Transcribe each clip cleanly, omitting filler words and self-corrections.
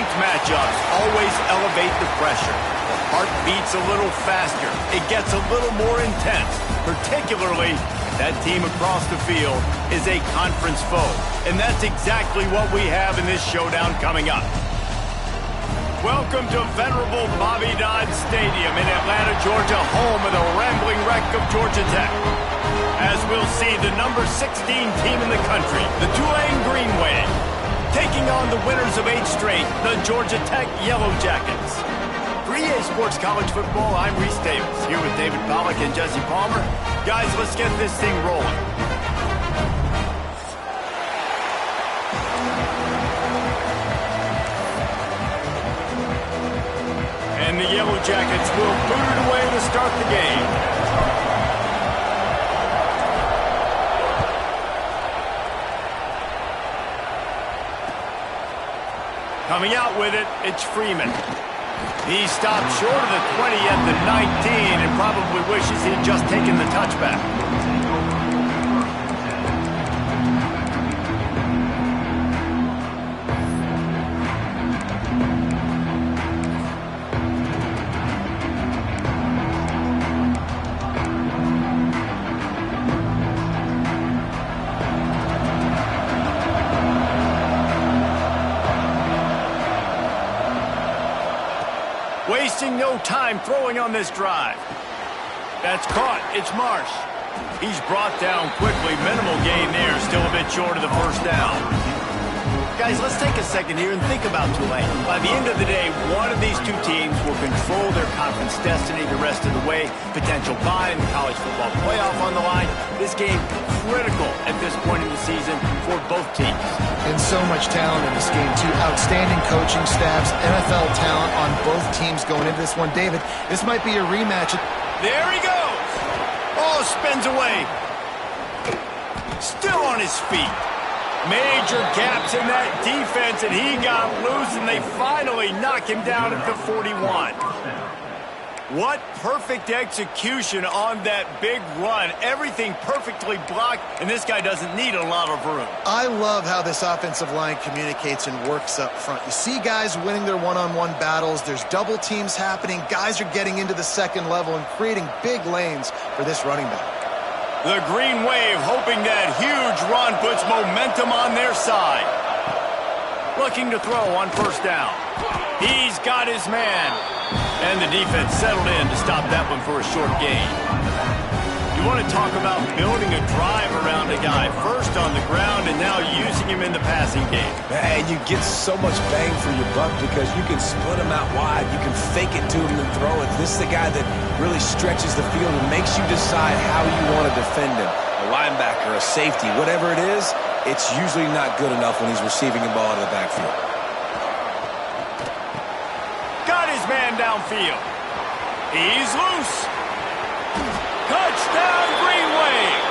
conference matchups always elevate the pressure. The heart beats a little faster. It gets a little more intense, particularly if that team across the field is a conference foe. And that's exactly what we have in this showdown coming up. Welcome to venerable Bobby Dodd Stadium in Atlanta, Georgia, home of the rambling wreck of Georgia Tech. As we'll see, the number 16 team in the country, the Tulane Green Wave, taking on the winners of 8 straight, the Georgia Tech Yellow Jackets. For EA Sports College Football, I'm Reese Davis, here with David Pollack and Jesse Palmer. Guys, let's get this thing rolling. And the Yellow Jackets will boot it away to start the game. Coming out with it, it's Freeman. He stopped short of the 20 at the 19 and probably wishes he'd just taken the touchback. Wasting no time throwing on this drive. That's caught. It's Marsh. He's brought down quickly. Minimal gain there. Still a bit short of the first down. Guys, let's take a second here and think about Tulane. By the end of the day, one of these two teams will control their conference destiny the rest of the way. Potential bye in the college football playoff on the line. This game critical at this point in the season for both teams. And so much talent in this game, too. Outstanding coaching staffs, NFL talent on both teams going into this one. David, this might be a rematch. There he goes. Oh, spins away. Still on his feet. Major gaps in that defense, and he got loose, and they finally knock him down at the 41. What perfect execution on that big run. Everything perfectly blocked, and this guy doesn't need a lot of room. I love how this offensive line communicates and works up front. You see guys winning their one-on-one battles. There's double teams happening. Guys are getting into the second level and creating big lanes for this running back. The Green Wave hoping that huge run puts momentum on their side. Looking to throw on first down. He's got his man. And the defense settled in to stop that one for a short gain. You want to talk about building a drive around a guy. First on the ground and now using him in the passing game. And you get so much bang for your buck because you can split him out wide. You can fake it to him and throw it. This is the guy that really stretches the field and makes you decide how you want to defend him. A linebacker, a safety, whatever it is, it's usually not good enough when he's receiving the ball out of the backfield. Got his man downfield. He's loose. Touchdown, Green Wave.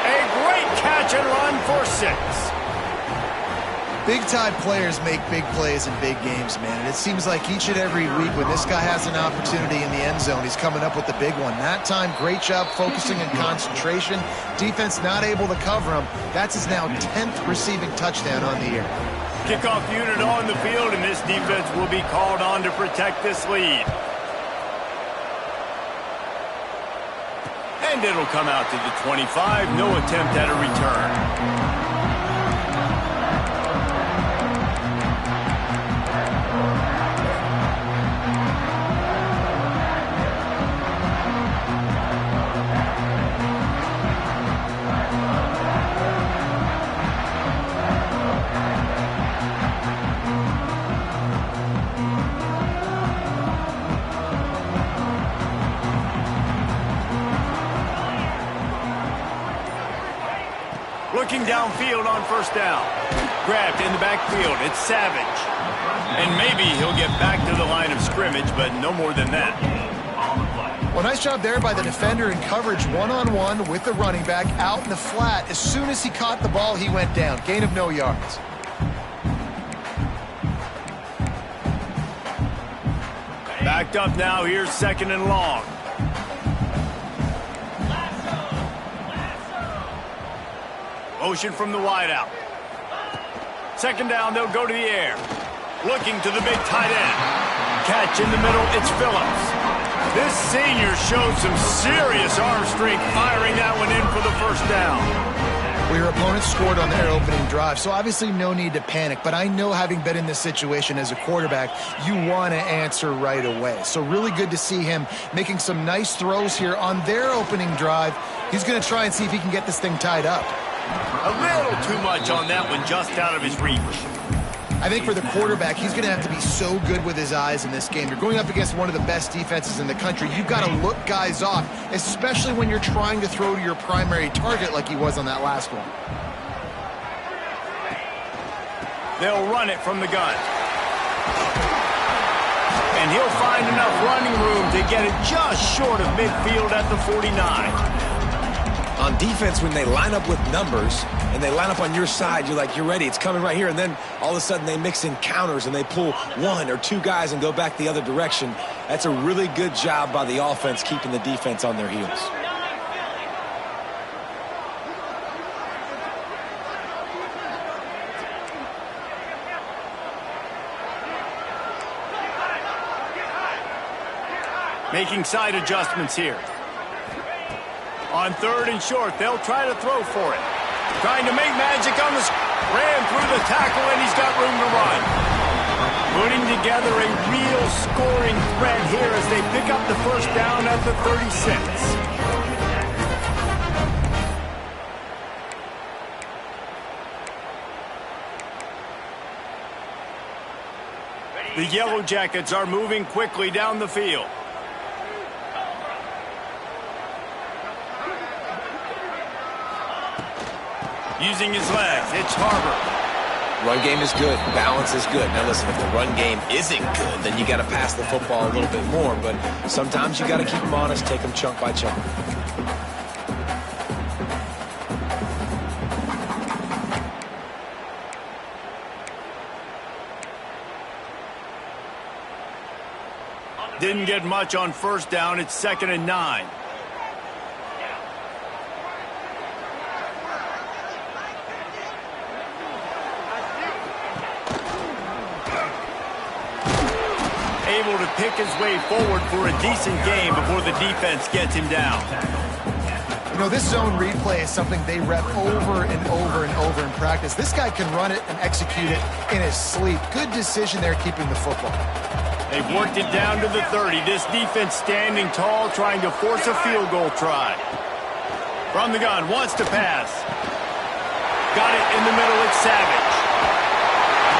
A great catch and run for 6. Big-time players make big plays in big games, man. And it seems like each and every week when this guy has an opportunity in the end zone, he's coming up with the big one. That time, great job focusing and concentration. Defense not able to cover him. That's his now 10th receiving touchdown on the year. Kickoff unit on the field, and this defense will be called on to protect this lead. And it'll come out to the 25. No attempt at a return. Looking downfield on first down. Grabbed in the backfield. It's Savage. And maybe he'll get back to the line of scrimmage, but no more than that. Well, nice job there by the defender in coverage one-on-one with the running back out in the flat. As soon as he caught the ball, he went down. Gain of no yards. Backed up now. Here's second and long. Motion from the wideout. Second down, they'll go to the air. Looking to the big tight end. Catch in the middle, it's Phillips. This senior showed some serious arm strength firing that one in for the first down. Well, your opponent scored on their opening drive, so obviously no need to panic. But I know, having been in this situation as a quarterback, you want to answer right away. So really good to see him making some nice throws here on their opening drive. He's going to try and see if he can get this thing tied up. A little too much on that one, just out of his reach. I think for the quarterback, he's going to have to be so good with his eyes in this game. You're going up against one of the best defenses in the country. You've got to look guys off, especially when you're trying to throw to your primary target like he was on that last one. They'll run it from the gun. And he'll find enough running room to get it just short of midfield at the 49. On defense, when they line up with numbers and they line up on your side, you're like, you're ready, it's coming right here. And then all of a sudden they mix in counters and they pull one or two guys and go back the other direction. That's a really good job by the offense keeping the defense on their heels. Making side adjustments here. On 3rd and short, they'll try to throw for it. Trying to make magic on the... Ran through the tackle, and he's got room to run. Putting together a real scoring threat here as they pick up the first down at the 36. The Yellow Jackets are moving quickly down the field. Using his legs, it's Harbor. Run game is good. Balance is good. Now listen, if the run game isn't good, then you got to pass the football a little bit more. But sometimes you got to keep them honest, take them chunk by chunk. Didn't get much on first down. It's 2nd and 9. Able to pick his way forward for a decent game before the defense gets him down. You know, this zone replay is something they rep over and over and over in practice. This guy can run it and execute it in his sleep. Good decision there keeping the football. They've worked it down to the 30. This defense standing tall, trying to force a field goal try. From the gun, wants to pass. Got it in the middle, it's Savage.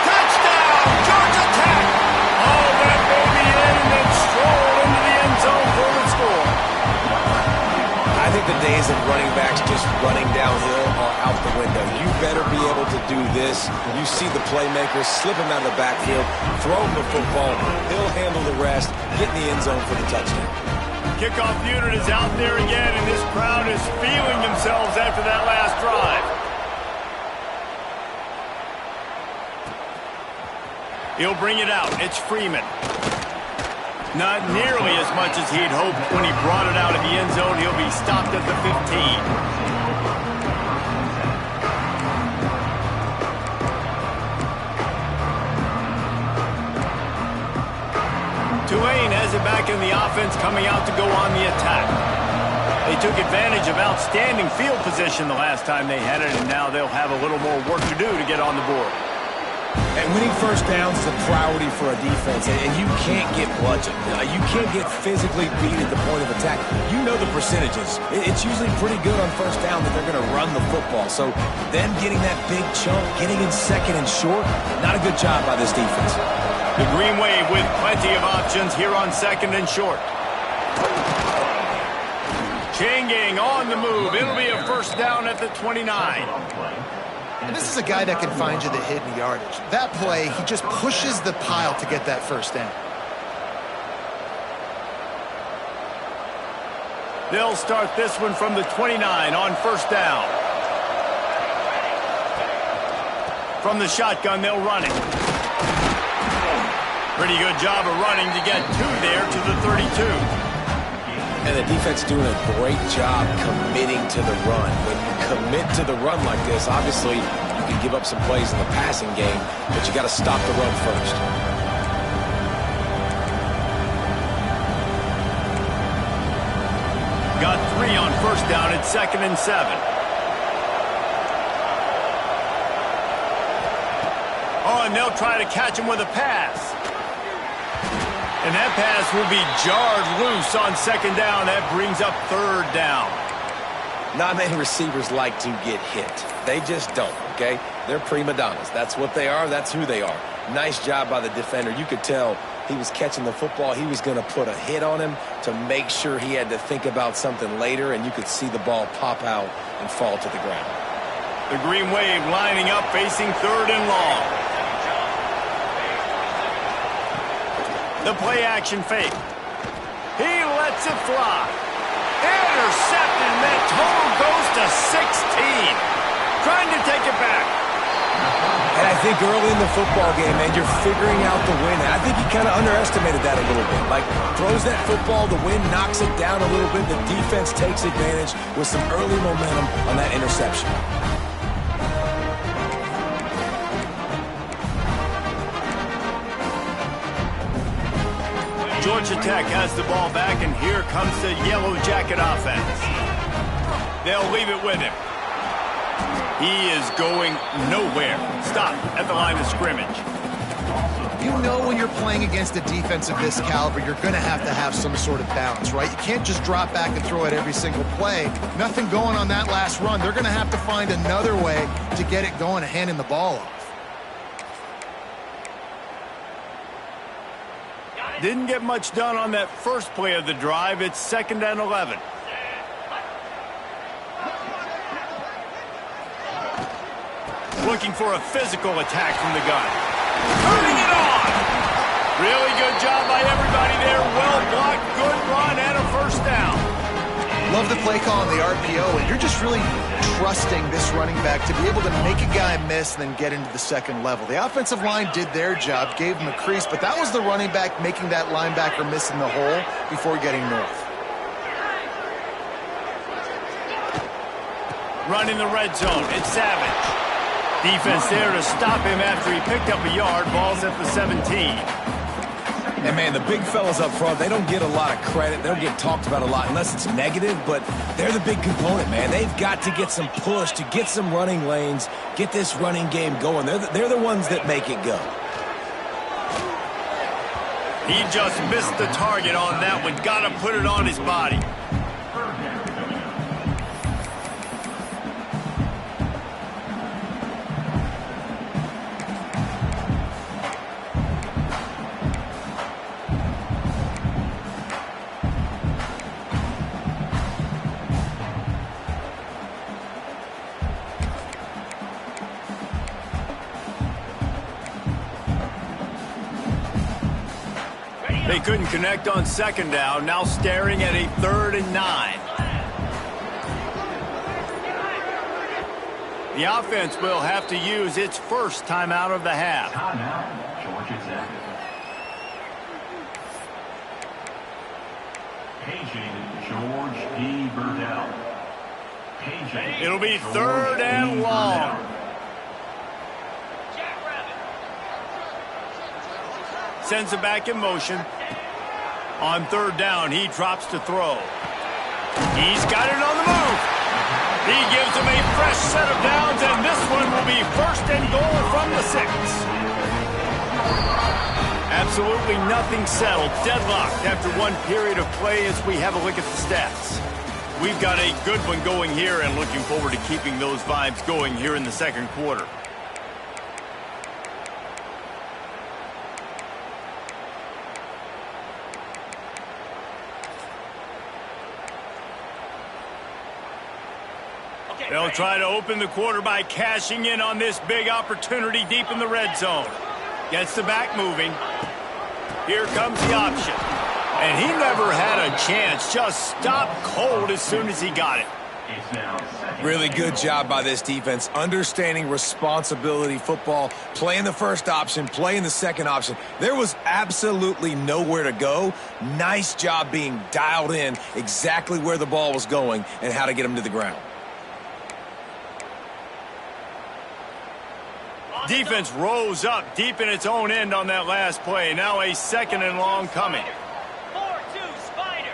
Touchdown, Georgia Tech! Oh, that baby in and then stroll into the end zone for the score. I think the days of running backs just running downhill are out the window. You better be able to do this. You see the playmakers slip him out of the backfield, throw him the football, he'll handle the rest, get in the end zone for the touchdown. Kickoff unit is out there again, and this crowd is feeling themselves after that last drive. He'll bring it out. It's Freeman. Not nearly as much as he'd hoped when he brought it out of the end zone. He'll be stopped at the 15. Tulane has it back in the offense, coming out to go on the attack. They took advantage of outstanding field position the last time they had it, and now they'll have a little more work to do to get on the board. And winning first downs is a priority for a defense, and you can't get bludgeoned. You can't get physically beat at the point of attack. You know the percentages. It's usually pretty good on first down that they're going to run the football. So them getting that big chunk, getting in 2nd and short, not a good job by this defense. The Green Wave with plenty of options here on 2nd and short. Changing on the move. It'll be a first down at the 29. And this is a guy that can find you the hidden yardage. That play, he just pushes the pile to get that first down. They'll start this one from the 29 on first down. From the shotgun, they'll run it. Pretty good job of running to get 2 there to the 32. And the defense doing a great job committing to the run. When you commit to the run like this, obviously, you You can give up some plays in the passing game, but you got to stop the run first. Got 3 on first down at 2nd and 7. Oh, and they'll try to catch him with a pass. And that pass will be jarred loose on 2nd down. That brings up 3rd down. Not many receivers like to get hit. They just don't, okay? They're prima donnas. That's what they are. That's who they are. Nice job by the defender. You could tell he was catching the football. He was going to put a hit on him to make sure he had to think about something later, and you could see the ball pop out and fall to the ground. The Green Wave lining up, facing 3rd and long. The play-action fake. He lets it fly. Intercepted, and that total goes to 16. Trying to take it back. And I think early in the football game, man, you're figuring out the wind. And I think he kind of underestimated that a little bit. Like, throws that football, the wind knocks it down a little bit. The defense takes advantage with some early momentum on that interception. Georgia Tech has the ball back, and here comes the Yellow Jacket offense. They'll leave it with him. He is going nowhere. Stop at the line of scrimmage. You know when you're playing against a defense of this caliber, you're going to have some sort of balance, right? You can't just drop back and throw it every single play. Nothing going on that last run. They're going to have to find another way to get it going and handing the ball off. Didn't get much done on that first play of the drive. It's 2nd and 11. Looking for a physical attack from the gun. Turning it on! Really good job by everybody there. Well blocked, good run, and a 1st down. Love the play call on the RPO, and you're just really trusting this running back to be able to make a guy miss and then get into the 2nd level. The offensive line did their job, gave him a crease, but that was the running back making that linebacker miss in the hole before getting north. Running the red zone, it's Savage. Defense there to stop him after he picked up a yard. Ball's at the 17. And, man, the big fellas up front, they don't get a lot of credit. They don't get talked about a lot unless it's negative, but they're the big component, man. They've got to get some push, to get some running lanes, get this running game going. They're the ones that make it go. He just missed the target on that one. Got to put it on his body. They couldn't connect on 2nd down. Now staring at a 3rd and 9. The offense will have to use its first timeout of the half. It'll be 3rd and long. Sends it back in motion. On 3rd down, he drops to throw. He's got it on the move. He gives him a fresh set of downs, and this one will be 1st and goal from the 6. Absolutely nothing settled. Deadlocked after one period of play as we have a look at the stats. We've got a good one going here and looking forward to keeping those vibes going here in the 2nd quarter. They'll try to open the quarter by cashing in on this big opportunity deep in the red zone. Gets the back moving. Here comes the option. And he never had a chance. Just stopped cold as soon as he got it. Really good job by this defense, understanding responsibility football, playing the first option, playing the second option. There was absolutely nowhere to go. Nice job being dialed in exactly where the ball was going and how to get him to the ground. Defense rose up deep in its own end on that last play. Now a 2nd and long coming. 4-2 Spider.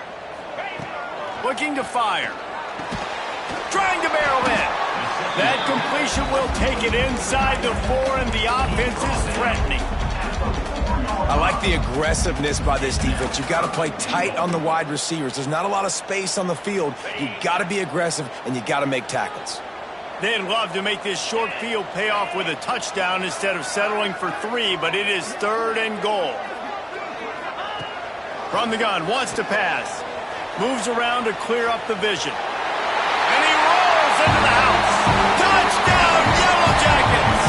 Looking to fire. Trying to barrel in. That completion will take it inside the 4, and the offense is threatening. I like the aggressiveness by this defense. You've got to play tight on the wide receivers. There's not a lot of space on the field. You've got to be aggressive, and you've got to make tackles. They'd love to make this short field pay off with a touchdown instead of settling for 3, but it is 3rd and goal. From the gun, wants to pass. Moves around to clear up the vision. And he rolls into the house. Touchdown, Yellow Jackets!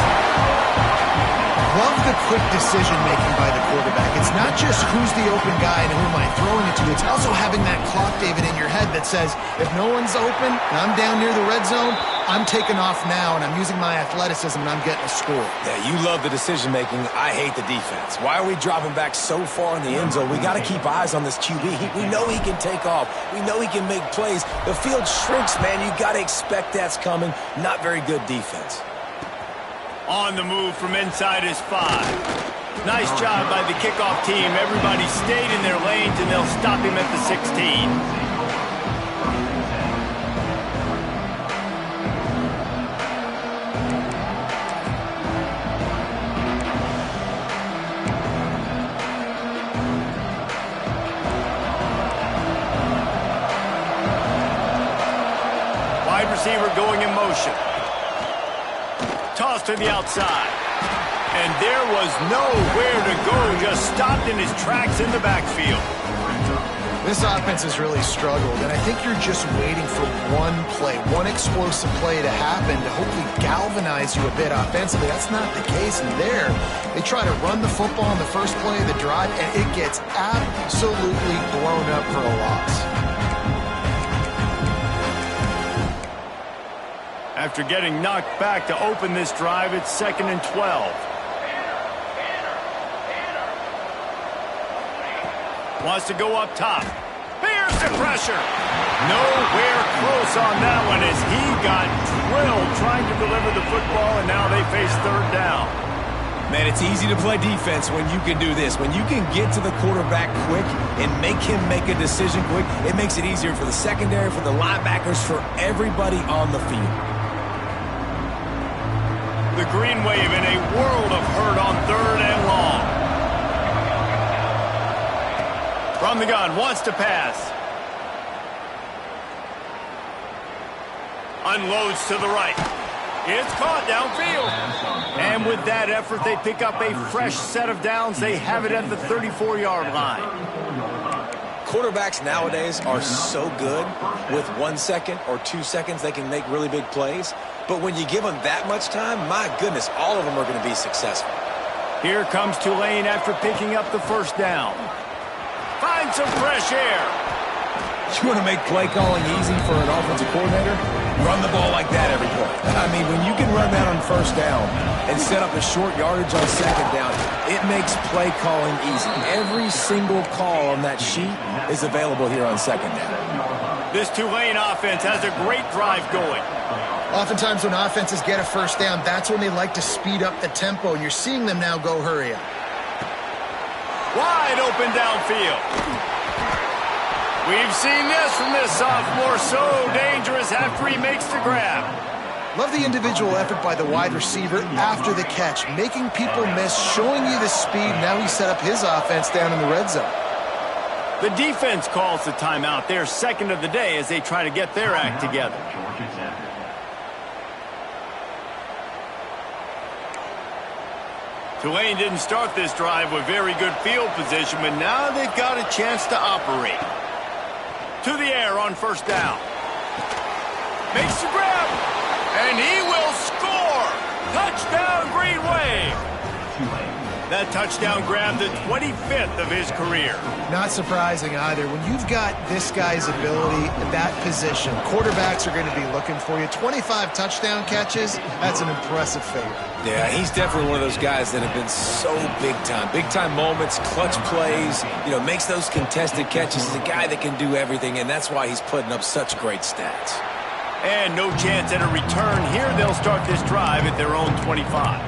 Love the quick decision-making by the quarterback. It's not just who's the open guy and who am I throwing it to. It's also having that clock, David, in your head that says, if no one's open and I'm down near the red zone, I'm taking off now, and I'm using my athleticism, and I'm getting a score. Yeah, you love the decision-making. I hate the defense. Why are we dropping back so far in the end zone? We got to keep eyes on this QB. We know he can take off. We know he can make plays. The field shrinks, man. You got to expect that's coming. Not very good defense. On the move from inside his 5. Nice job by the kickoff team. Everybody stayed in their lanes, and they'll stop him at the 16. Wide receiver going in motion. Toss to the outside. And there was nowhere to go, just stopped in his tracks in the backfield. This offense has really struggled, and I think you're just waiting for one play, one explosive play to happen to hopefully galvanize you a bit offensively. That's not the case, and there, they try to run the football on the first play of the drive, and it gets absolutely blown up for a loss. After getting knocked back to open this drive, it's 2nd and 12. Wants to go up top. Here's the pressure. Nowhere close on that one as he got drilled trying to deliver the football, and now they face 3rd down. Man, it's easy to play defense when you can do this. When you can get to the quarterback quick and make him make a decision quick, it makes it easier for the secondary, for the linebackers, for everybody on the field. The green wave in a world of hurt on 3rd and long. From the gun, wants to pass. Unloads to the right. It's caught downfield. And with that effort, they pick up a fresh set of downs. They have it at the 34-yard line. Quarterbacks nowadays are so good. With 1 second or 2 seconds, they can make really big plays. But when you give them that much time, my goodness, all of them are going to be successful. Here comes Tulane after picking up the 1st down. Find some fresh air. You want to make play calling easy for an offensive coordinator? Run the ball like that every play. I mean, when you can run that on 1st down and set up a short yardage on 2nd down, it makes play calling easy. Every single call on that sheet is available here on 2nd down. This Tulane offense has a great drive going. Oftentimes when offenses get a 1st down, that's when they like to speed up the tempo, and you're seeing them now go hurry up. Wide open downfield. We've seen this from this sophomore, so dangerous after he makes the grab. Love the individual effort by the wide receiver after the catch, making people miss, showing you the speed. Now he set up his offense down in the red zone. The defense calls the timeout. They're 2nd of the day as they try to get their act together. Tulane didn't start this drive with very good field position, but now they've got a chance to operate. To the air on 1st down. Makes the grab, and he will score! Touchdown, Green Wave! That touchdown grab, the 25th of his career. Not surprising either. When you've got this guy's ability at that position, quarterbacks are going to be looking for you. 25 touchdown catches, that's an impressive figure. Yeah, he's definitely one of those guys that have been so big time. Big time moments, clutch plays, makes those contested catches. He's a guy that can do everything, and that's why he's putting up such great stats. And no chance at a return here. They'll start this drive at their own 25.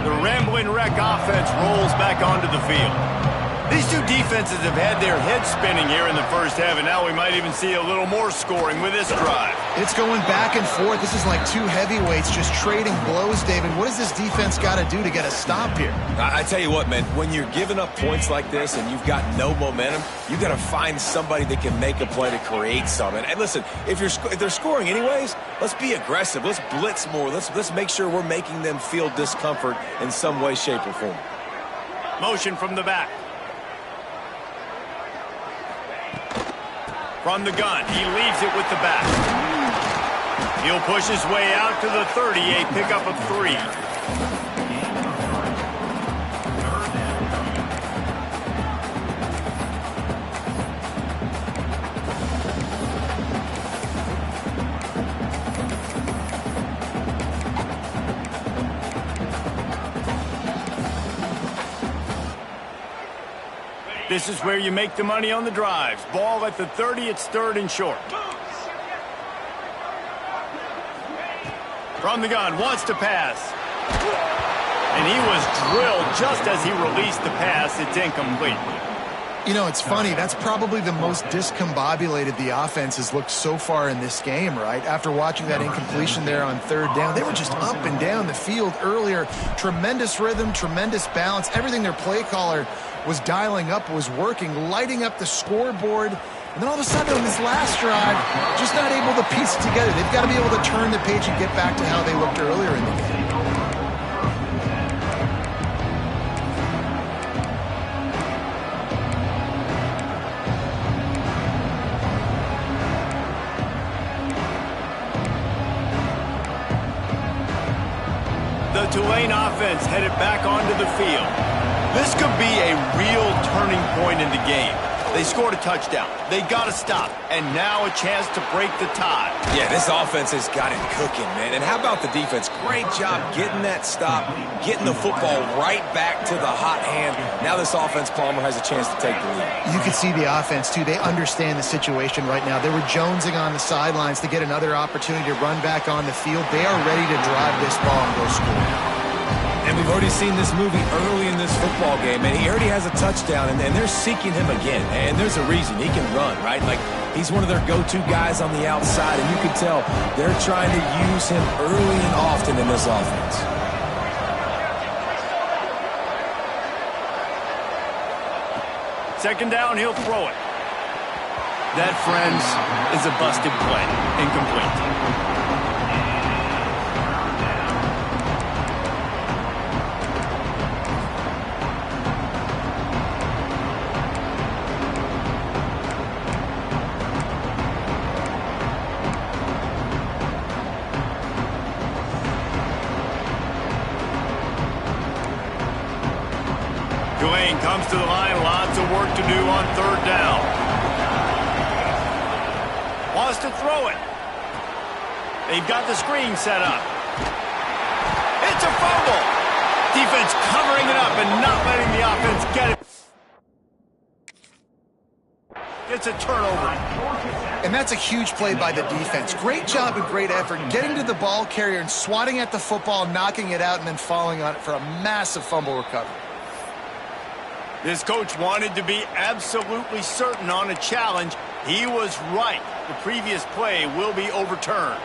The rambling wreck offense rolls back onto the field. These two defenses have had their heads spinning here in the first half, and now we might even see a little more scoring with this drive. It's going back and forth. This is like two heavyweights just trading blows, David. What does this defense got to do to get a stop here? I tell you what, man, when you're giving up points like this and you've got no momentum, you got to find somebody that can make a play to create something. And listen, if they're scoring anyways, let's be aggressive. Let's blitz more. Let's make sure we're making them feel discomfort in some way, shape, or form. Motion from the back. From the gun, he leaves it with the back. He'll push his way out to the 30, a pickup of 3. This is where you make the money on the drives. Ball at the 30, it's 3rd and short. From the gun, wants to pass. And he was drilled just as he released the pass. It's incomplete. You know, it's funny. That's probably the most discombobulated the offense has looked so far in this game, right? After watching that incompletion there on 3rd down, they were just up and down the field earlier. Tremendous rhythm, tremendous balance. Everything their play caller was dialing up was working, lighting up the scoreboard. And then all of a sudden on this last drive, just not able to piece it together. They've got to be able to turn the page and get back to how they looked earlier in the game. The Tulane offense headed back onto the field. This could be a real turning point in the game. They scored a touchdown. They got to stop. And now a chance to break the tie. Yeah, this offense has got it cooking, man. And how about the defense? Great job getting that stop, getting the football right back to the hot hand. Now this offense, Palmer, has a chance to take the lead. You can see the offense, too. They understand the situation right now. They were jonesing on the sidelines to get another opportunity to run back on the field. They are ready to drive this ball and go score. And we've already seen this movie early in this football game, and he already has a touchdown, and they're seeking him again. And there's a reason. He can run, right? Like, he's one of their go-to guys on the outside, and you can tell they're trying to use him early and often in this offense. Second down, he'll throw it. That, friends, is a busted play. Incomplete. Tulane comes to the line, lots of work to do on 3rd down. Wants to throw it. They've got the screen set up. It's a fumble. Defense covering it up and not letting the offense get it. It's a turnover. And that's a huge play by the defense. Great job and great effort getting to the ball carrier and swatting at the football, knocking it out, and then falling on it for a massive fumble recovery. This coach wanted to be absolutely certain on a challenge. He was right. The previous play will be overturned.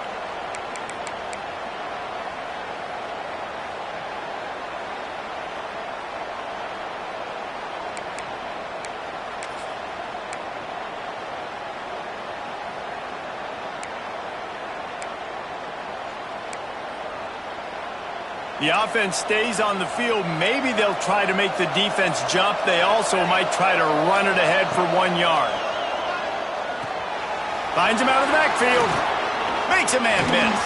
The offense stays on the field. Maybe they'll try to make the defense jump. They also might try to run it ahead for 1 yard. Finds him out of the backfield. Makes a man miss.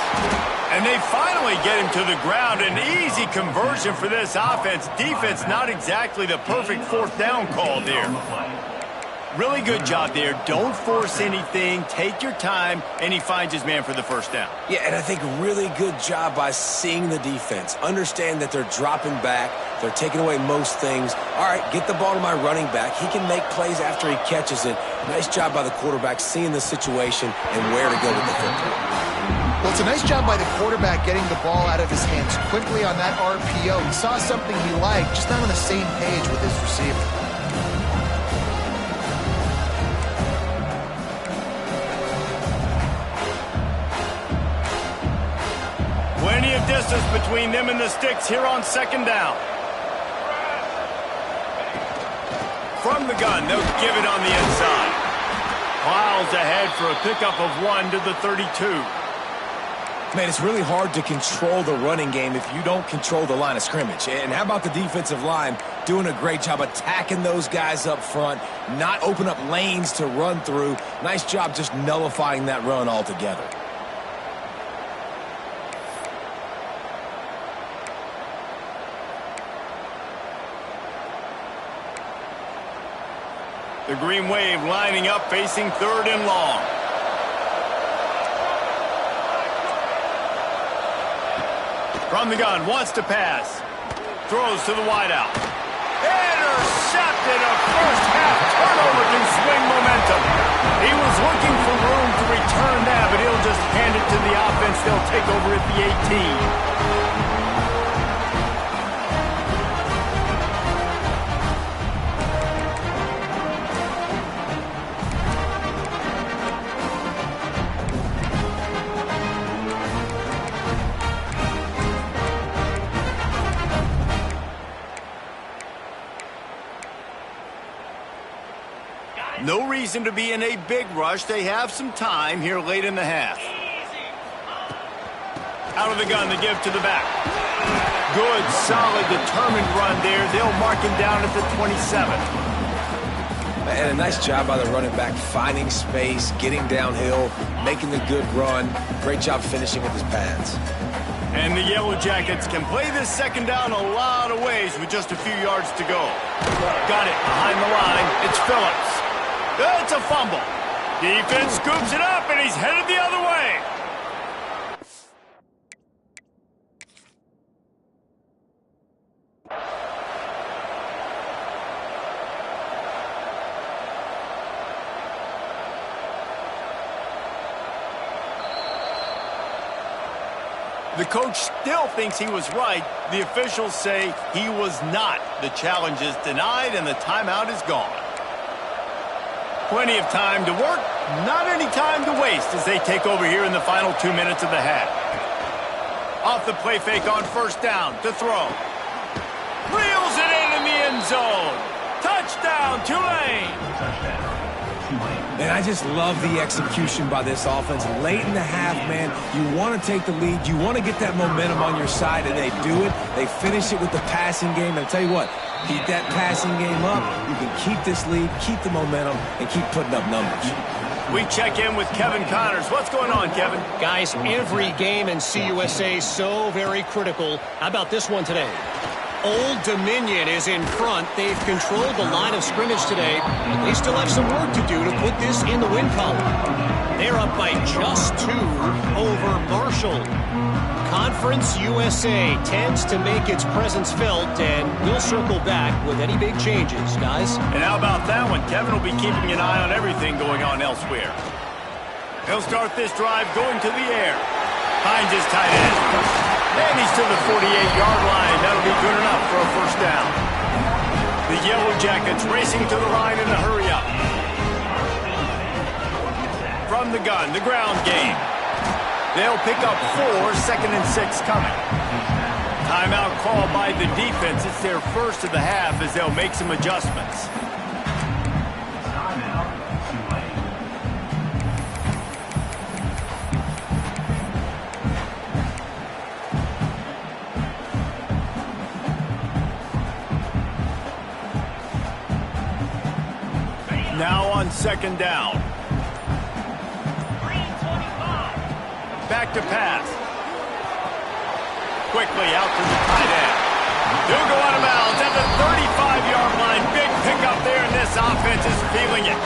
And they finally get him to the ground. An easy conversion for this offense. Defense not exactly the perfect 4th down call there. Really good job there. Don't force anything. Take your time, and he finds his man for the first down. Yeah, and I think really good job by seeing the defense. Understand that they're dropping back. They're taking away most things. All right, get the ball to my running back. He can make plays after he catches it. Nice job by the quarterback seeing the situation and where to go with the football. Well, it's a nice job by the quarterback getting the ball out of his hands quickly on that RPO. He saw something he liked, just not on the same page with his receiver. Plenty of distance between them and the sticks here on second down. From the gun, they'll give it on the inside. Miles ahead for a pickup of 1 to the 32. Man, it's really hard to control the running game if you don't control the line of scrimmage. And how about the defensive line doing a great job attacking those guys up front, not open up lanes to run through. Nice job just nullifying that run altogether. The Green Wave lining up, facing 3rd and long. From the gun, wants to pass. Throws to the wideout. Intercepted. A first-half turnover can swing momentum. He was looking for room to return that, but he'll just hand it to the offense. They'll take over at the 18. No reason to be in a big rush. They have some time here late in the half. Out of the gun, the give to the back. Good, solid, determined run there. They'll mark him down at the 27. And a nice job by the running back, finding space, getting downhill, making the good run. Great job finishing with his pads. And the Yellow Jackets can play this second down a lot of ways with just a few yards to go. Got it behind the line. It's Phillips. It's a fumble. Defense scoops it up, and he's headed the other way. The coach still thinks he was right. The officials say he was not. The challenge is denied, and the timeout is gone. Plenty of time to work, not any time to waste as they take over here in the final 2 minutes of the half. Off the play fake on first down to throw. Reels it in the end zone. Touchdown, Tulane. And I just love the execution by this offense. Late in the half, man, you want to take the lead. You want to get that momentum on your side, and they do it. They finish it with the passing game. And I'll tell you what, keep that passing game up. You can keep this lead, keep the momentum, and keep putting up numbers. We check in with Kevin Connors. What's going on, Kevin? Guys, every game in CUSA so very critical. How about this one today? Old Dominion is in front. They've controlled the line of scrimmage today, but they still have some work to do to put this in the win column. They're up by just 2 over Marshall. Conference USA tends to make its presence felt, and we'll circle back with any big changes, guys. And how about that one? Kevin will be keeping an eye on everything going on elsewhere. He'll start this drive going to the air. Finds his tight end. And he's to the 48-yard line. That'll be good enough for a first down. The Yellow Jackets racing to the line in a hurry-up. From the gun, the ground game. They'll pick up 4, 2nd and 6 coming. Timeout called by the defense. It's their first of the half as they'll make some adjustments. Now on second down. Back to pass. Quickly out to the tight end. He'll go out of bounds at the 35-yard line. Big pickup there in this offense. defense is feeling it.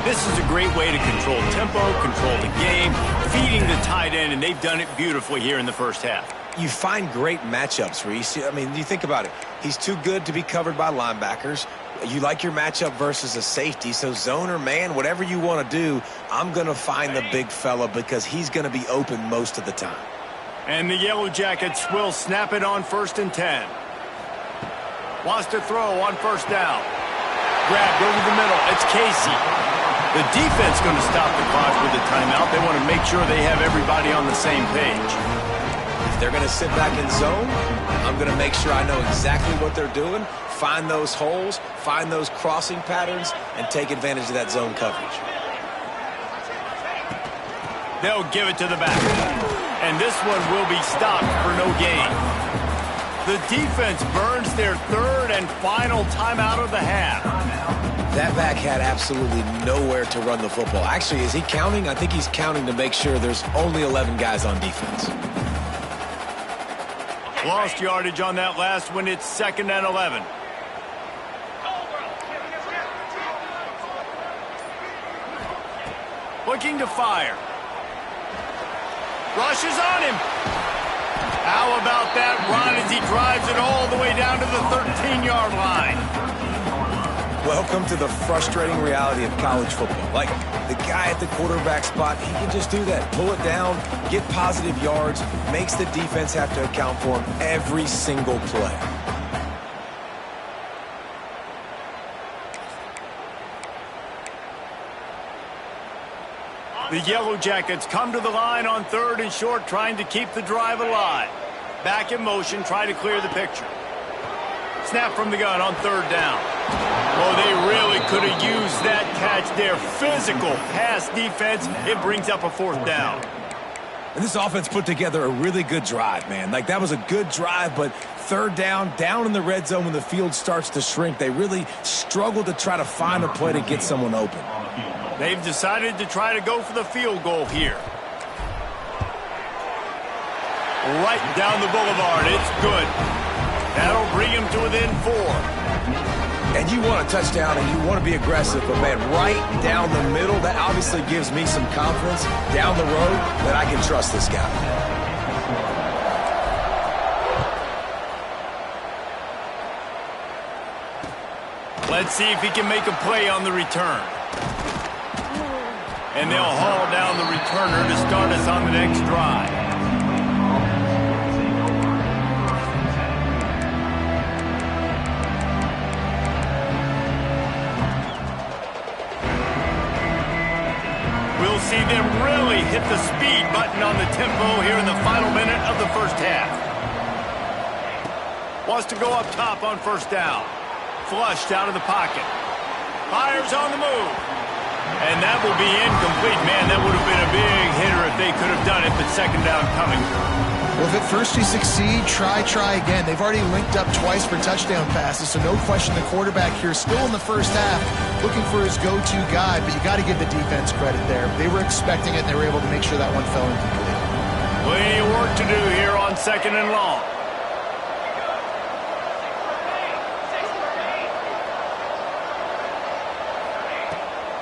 This is a great way to control tempo, control the game, feeding the tight end, and they've done it beautifully here in the first half. You find great matchups, Reese. I mean, you think about it. He's too good to be covered by linebackers. You like your matchup versus a safety, so zone or man, whatever you want to do, I'm going to find the big fella because he's going to be open most of the time. And the Yellow Jackets will snap it on 1st and 10. Wants to throw on 1st down. Grabbed over the middle. It's Casey. The defense going to stop the clock with a timeout. They want to make sure they have everybody on the same page. If they're going to sit back in zone, I'm going to make sure I know exactly what they're doing, find those holes, find those crossing patterns, and take advantage of that zone coverage. They'll give it to the back. And this one will be stopped for no gain. The defense burns their 3rd and final timeout of the half. That back had absolutely nowhere to run the football. Actually, is he counting? I think he's counting to make sure there's only 11 guys on defense. Lost yardage on that last one. It's 2nd and 11. Looking to fire. Rushes on him. How about that run as he drives it all the way down to the 13-yard line? Welcome to the frustrating reality of college football. Like, the guy at the quarterback spot, he can just do that. Pull it down, get positive yards, makes the defense have to account for him every single play. The Yellow Jackets come to the line on 3rd and short, trying to keep the drive alive. Back in motion, try to clear the picture. Snap from the gun on 3rd down. Oh, they really could have used that catch there. Physical pass defense. It brings up a 4th down. And this offense put together a really good drive, man. Like, that was a good drive, but 3rd down in the red zone when the field starts to shrink, they really struggled to try to find a play to get someone open. They've decided to try to go for the field goal here. Right down the boulevard. It's good. That'll bring him to within 4. And you want a touchdown and you want to be aggressive, but, man, right down the middle, that obviously gives me some confidence down the road that I can trust this guy. Let's see if he can make a play on the return. And they'll haul down the returner to start us on the next drive. We'll see them really hit the speed button on the tempo here in the final minute of the first half. Wants to go up top on 1st down. Flushed out of the pocket. Fires on the move. And that will be incomplete. Man, that would have been a big hitter if they could have done it, but 2nd down coming. Well, if at first you succeed, try again. They've already linked up twice for touchdown passes, so no question the quarterback here still in the first half looking for his go-to guy, but you got to give the defense credit there. They were expecting it, and they were able to make sure that one fell incomplete. Plenty of work to do here on 2nd and long.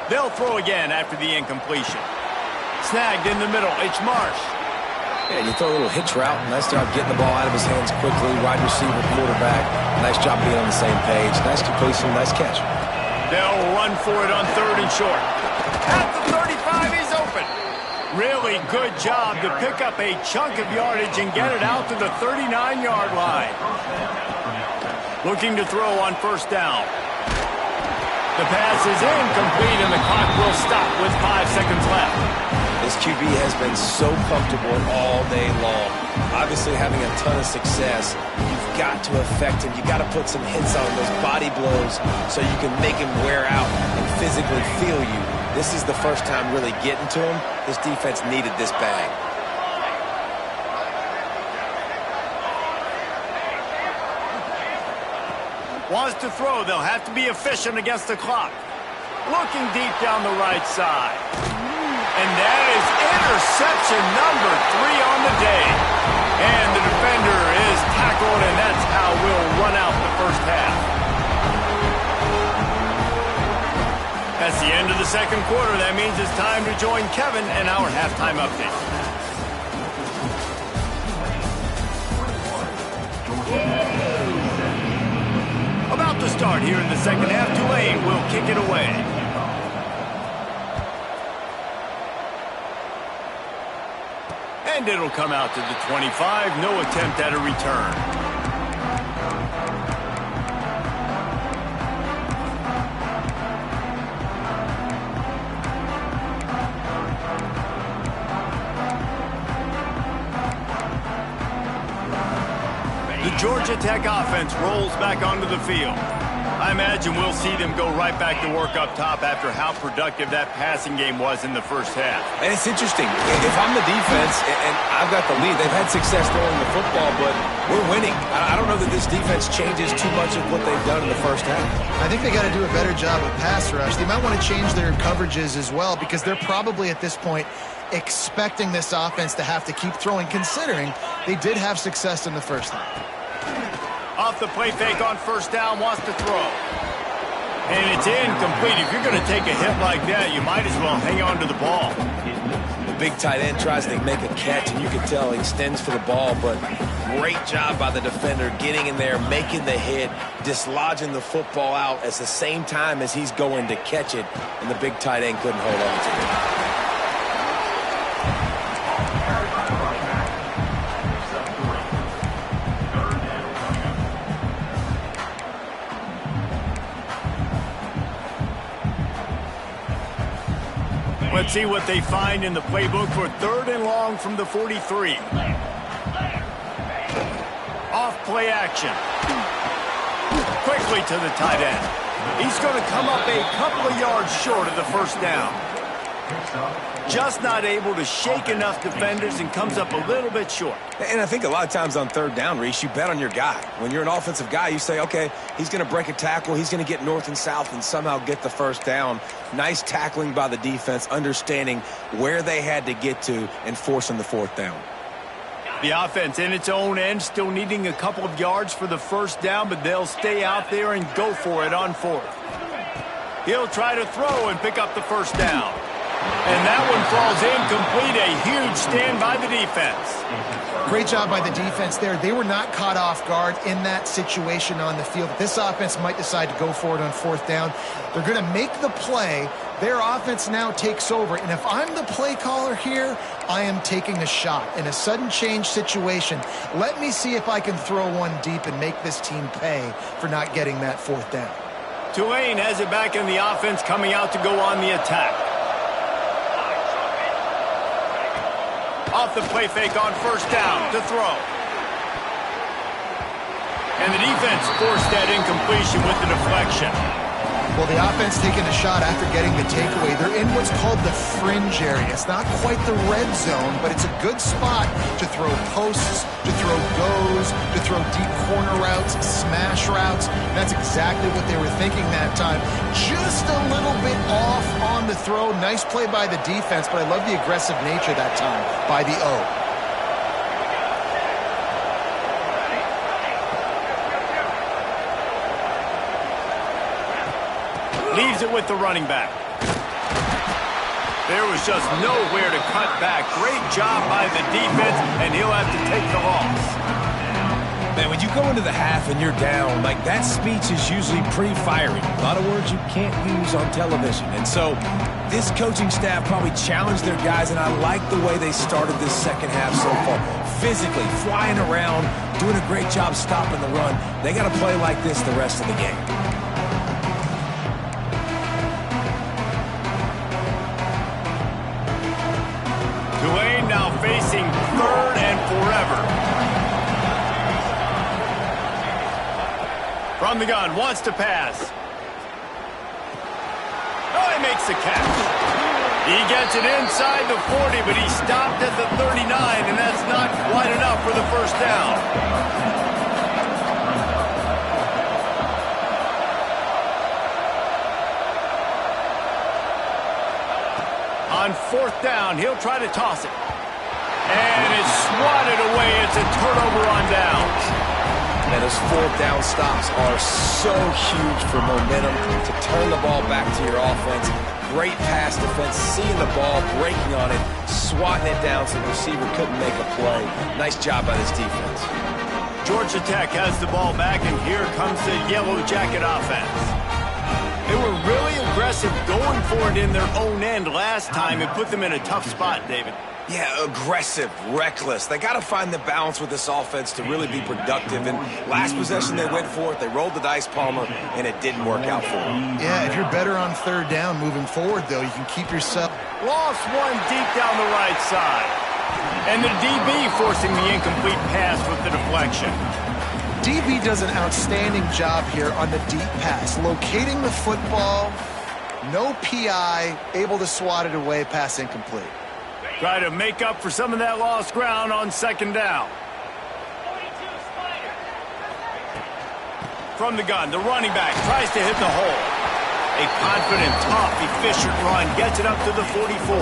They'll throw again after the incompletion. Snagged in the middle. It's Marsh. Yeah, you throw a little hitch route. Nice job getting the ball out of his hands quickly. Wide receiver, quarterback. Nice job being on the same page. Nice completion, nice catch. They'll run for it on 3rd and short. At the 35, he's open. Really good job to pick up a chunk of yardage and get it out to the 39-yard line. Looking to throw on 1st down. The pass is incomplete, and the clock will stop with 5 seconds left. This QB has been so comfortable all day long. Obviously having a ton of success. You've got to affect him. You've got to put some hits on those body blows so you can make him wear out and physically feel you. This is the first time really getting to him. This defense needed this bag. Wants to throw. They'll have to be efficient against the clock. Looking deep down the right side. And that is interception number 3 on the day. And the defender is tackled, and that's how we'll run out the first half. That's the end of the second quarter. That means it's time to join Kevin and our halftime update. About to start here in the second half, Tulane will kick it away. And it'll come out to the 25. No attempt at a return. The Georgia Tech offense rolls back onto the field. I imagine we'll see them go right back to work up top after how productive that passing game was in the first half. And it's interesting. If I'm the defense and I've got the lead, they've had success throwing the football, but we're winning. I don't know that this defense changes too much of what they've done in the first half. I think they got to do a better job of pass rush. They might want to change their coverages as well because they're probably at this point expecting this offense to have to keep throwing, considering they did have success in the first half. Off the play fake on first down, wants to throw. And it's incomplete. If you're going to take a hit like that, you might as well hang on to the ball. The big tight end tries to make a catch, and you can tell he extends for the ball, but great job by the defender getting in there, making the hit, dislodging the football out at the same time as he's going to catch it, and the big tight end couldn't hold on to it. Let's see what they find in the playbook for 3rd and long from the 43. Off play action. Quickly to the tight end. He's going to come up a couple of yards short of the first down. Just not able to shake enough defenders and comes up a little bit short. And I think a lot of times on 3rd down, Reese, you bet on your guy. When you're an offensive guy, you say, okay, he's going to break a tackle, he's going to get north and south and somehow get the first down. Nice tackling by the defense, understanding where they had to get to and forcing the 4th down. The offense in its own end still needing a couple of yards for the first down, but they'll stay out there and go for it on 4th. He'll try to throw and pick up the first down. And that one falls incomplete. A huge stand by the defense. Great job by the defense there. They were not caught off guard in that situation on the field. This offense might decide to go for it on 4th down. They're going to make the play. Their offense now takes over. And if I'm the play caller here, I am taking a shot in a sudden change situation. Let me see if I can throw one deep and make this team pay for not getting that 4th down. Tulane has it back in the offense, coming out to go on the attack. Off the play fake on first down to throw. And the defense forced that incompletion with the deflection. Well, the offense taking a shot after getting the takeaway. They're in what's called the fringe area. It's not quite the red zone, but it's a good spot to throw posts, to throw goes, to throw deep corner routes, smash routes. That's exactly what they were thinking that time. Just a little bit off on the throw. Nice play by the defense, but I love the aggressive nature that time by the O. Leaves it with the running back. There was just nowhere to cut back. Great job by the defense, and he'll have to take the loss. Man, when you go into the half and you're down, like that speech is usually pretty fiery. A lot of words you can't use on television. And so this coaching staff probably challenged their guys, and I like the way they started this second half so far. Physically, flying around, doing a great job stopping the run. They got to play like this the rest of the game. Tulane now facing 3rd and forever. From the gun, wants to pass. Oh, he makes the catch. He gets it inside the 40, but he stopped at the 39, and that's not quite enough for the first down. On 4th down, he'll try to toss it. And it's swatted away. It's a turnover on downs. Man, those fourth down stops are so huge for momentum to turn the ball back to your offense. Great pass defense, seeing the ball, breaking on it, swatting it down so the receiver couldn't make a play. Nice job by this defense. Georgia Tech has the ball back, and here comes the Yellow Jacket offense. They were really aggressive going for it in their own end last time and put them in a tough spot, David. Yeah, aggressive, reckless. They got to find the balance with this offense to really be productive. And last possession, they went for it. They rolled the dice, Palmer, and it didn't work out for them. Yeah, if you're better on third down moving forward, though, you can keep yourself. Lost one deep down the right side. And the DB forcing the incomplete pass with the deflection. DB does an outstanding job here on the deep pass, locating the football, no PI, able to swat it away, pass incomplete. Try to make up for some of that lost ground on second down. From the gun, the running back tries to hit the hole. A confident, tough, efficient run gets it up to the 44.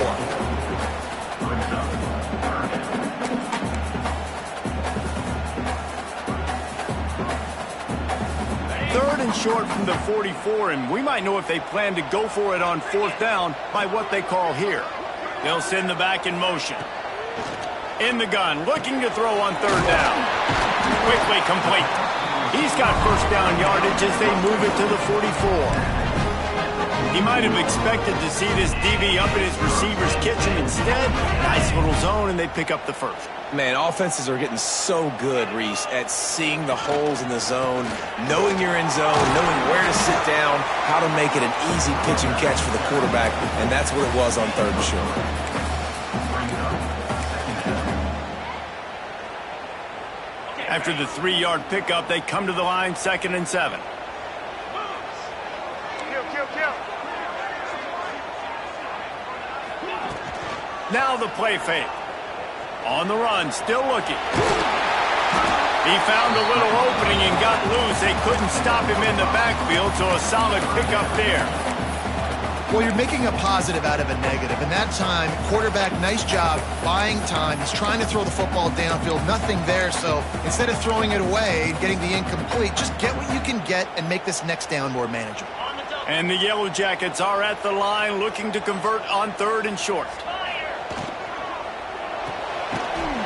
Third and short from the 44, and we might know if they plan to go for it on fourth down by what they call here. They'll send the back in motion. In the gun, looking to throw on third down. Quickly complete. He's got first down yardage as they move it to the 44. He might have expected to see this DB up in his receiver's kitchen. Instead, nice little zone, and they pick up the first. Man, offenses are getting so good, Reese, at seeing the holes in the zone, knowing you're in zone, knowing where to sit down, how to make it an easy pitch and catch for the quarterback, and that's what it was on third and short. After the 3-yard pickup, they come to the line, 2nd and 7. Now the play fake. On the run, still looking. He found a little opening and got loose. They couldn't stop him in the backfield, so a solid pickup there. Well, you're making a positive out of a negative. And that time, quarterback, nice job buying time. He's trying to throw the football downfield. Nothing there, so instead of throwing it away and getting the incomplete, just get what you can get and make this next down more manageable. And the Yellow Jackets are at the line looking to convert on third and short.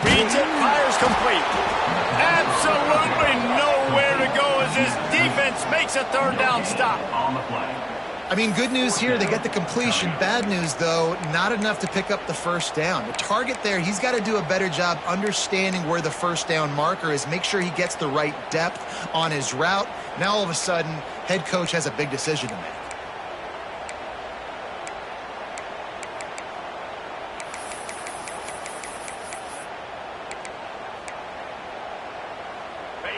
Reads it, fires complete. Absolutely nowhere to go as this defense makes a third down stop. On the play. I mean, good news here, they get the completion. Bad news, though, not enough to pick up the first down. The target there, he's got to do a better job understanding where the first down marker is, make sure he gets the right depth on his route. Now, all of a sudden, head coach has a big decision to make.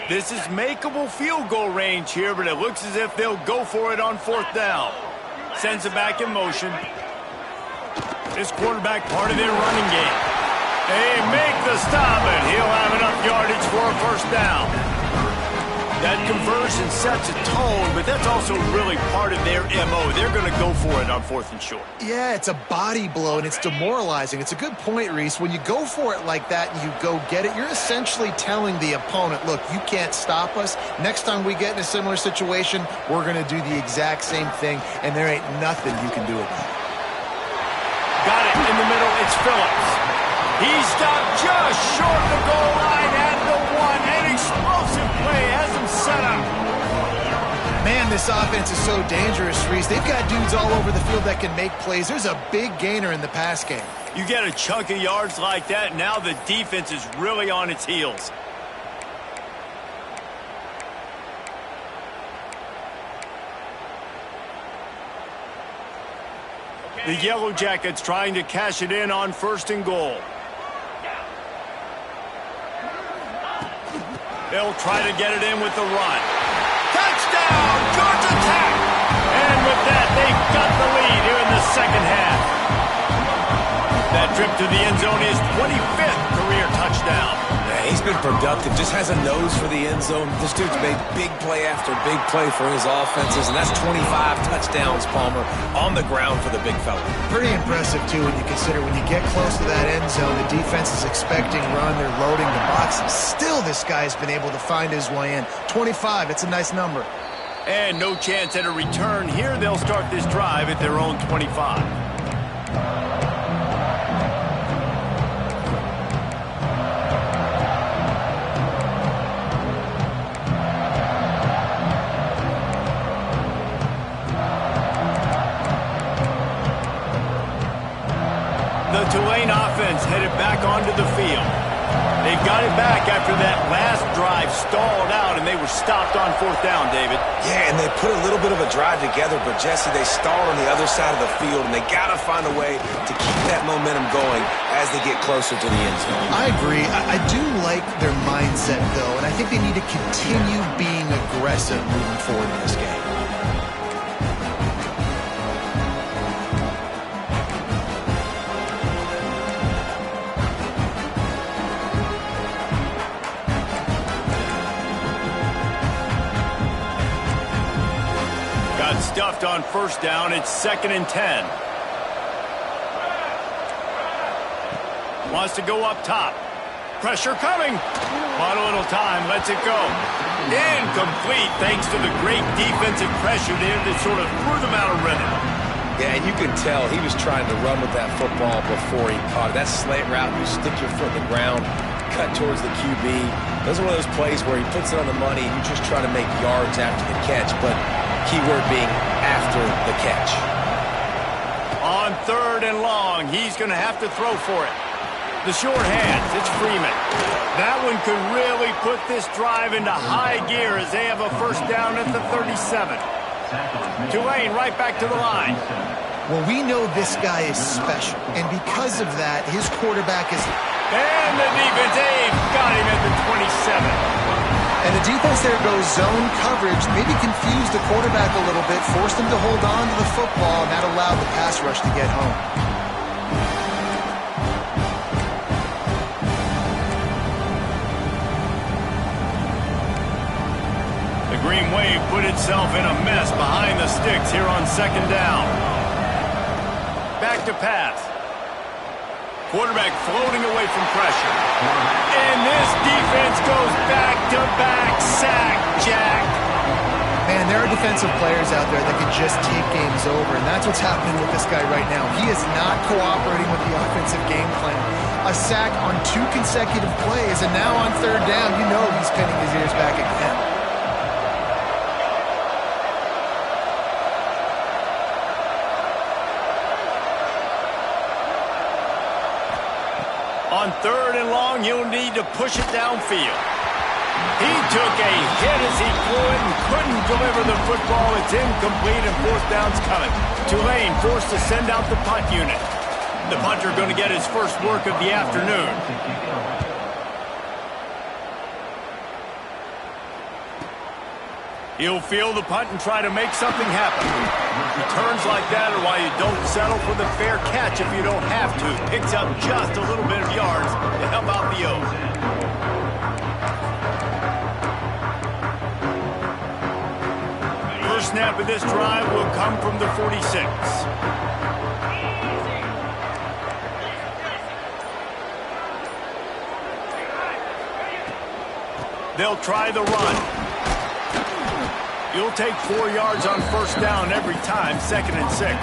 This is makeable field goal range here, but it looks as if they'll go for it on fourth down. Sends it back in motion. This quarterback part of their running game. They make the stop, and he'll have enough yardage for a first down. That conversion sets a tone, but that's also really part of their MO. They're going to go for it on fourth and short. Yeah, it's a body blow, and it's demoralizing. It's a good point, Reese. When you go for it like that and you go get it, you're essentially telling the opponent, look, you can't stop us. Next time we get in a similar situation, we're going to do the exact same thing, and there ain't nothing you can do about it. Got it in the middle. It's Phillips. He stopped just short of the goal line at the one. An explosive play has him set up. Man, this offense is so dangerous, Reese. They've got dudes all over the field that can make plays. There's a big gainer in the pass game. You get a chunk of yards like that, now the defense is really on its heels. The Yellow Jackets trying to cash it in on first and goal. They'll try to get it in with the run. Touchdown, Georgia Tech! And with that, they've got the lead here in the second half. That trip to the end zone is 25th career touchdown. down. Yeah, he's been productive, just has a nose for the end zone. This dude's made big play after big play for his offenses, and that's 25 touchdowns, Palmer, on the ground for the big fella. Pretty impressive, too, when you consider when you get close to that end zone, the defense is expecting run, they're loading the box, and still this guy's been able to find his way in. 25, it's a nice number. And no chance at a return here. They'll start this drive at their own 25. The Tulane offense headed back onto the field. They got it back after that last drive stalled out, and they were stopped on fourth down, David. Yeah, and they put a little bit of a drive together, but, Jesse, they stalled on the other side of the field, and they got to find a way to keep that momentum going as they get closer to the end zone. I agree. I do like their mindset, though, and I think they need to continue being aggressive moving forward in this game. Stuffed on first down. It's 2nd and 10. Wants to go up top. Pressure coming. Bought a little time. Lets it go. Incomplete thanks to the great defensive pressure there that sort of threw them out of rhythm. Yeah, and you could tell he was trying to run with that football before he caught it. That slant route, you stick your foot in the ground, cut towards the QB. Those are one of those plays where he puts it on the money and you just try to make yards after the catch, but keyword being after the catch. On 3rd and long, he's going to have to throw for it. The short hands, it's Freeman. That one could really put this drive into high gear as they have a first down at the 37. Tulane right back to the line. Well, we know this guy is special, and because of that, his quarterback is... And the defense, they've got him at the 27. And the defense there goes zone coverage, maybe confused the quarterback a little bit, forced him to hold on to the football, and that allowed the pass rush to get home. The Green Wave put itself in a mess behind the sticks here on 2nd down. Back to pass. Quarterback floating away from pressure. And this defense goes back-to-back sack, Jack. Man, there are defensive players out there that can just take games over, and that's what's happening with this guy right now. He is not cooperating with the offensive game plan. A sack on 2 consecutive plays, and now on 3rd down, you know he's pinning his ears back again. On 3rd and long, you'll need to push it downfield. He took a hit as he threw it and couldn't deliver the football. It's incomplete and 4th down's coming. Tulane forced to send out the punt unit. The punter going to get his first work of the afternoon. He'll field the punt and try to make something happen. Returns like that are why you don't settle for the fair catch if you don't have to. Picks up just a little bit of yards to help out the O. First snap of this drive will come from the 46. They'll try the run. You'll take 4 yards on first down every time, 2nd and 6.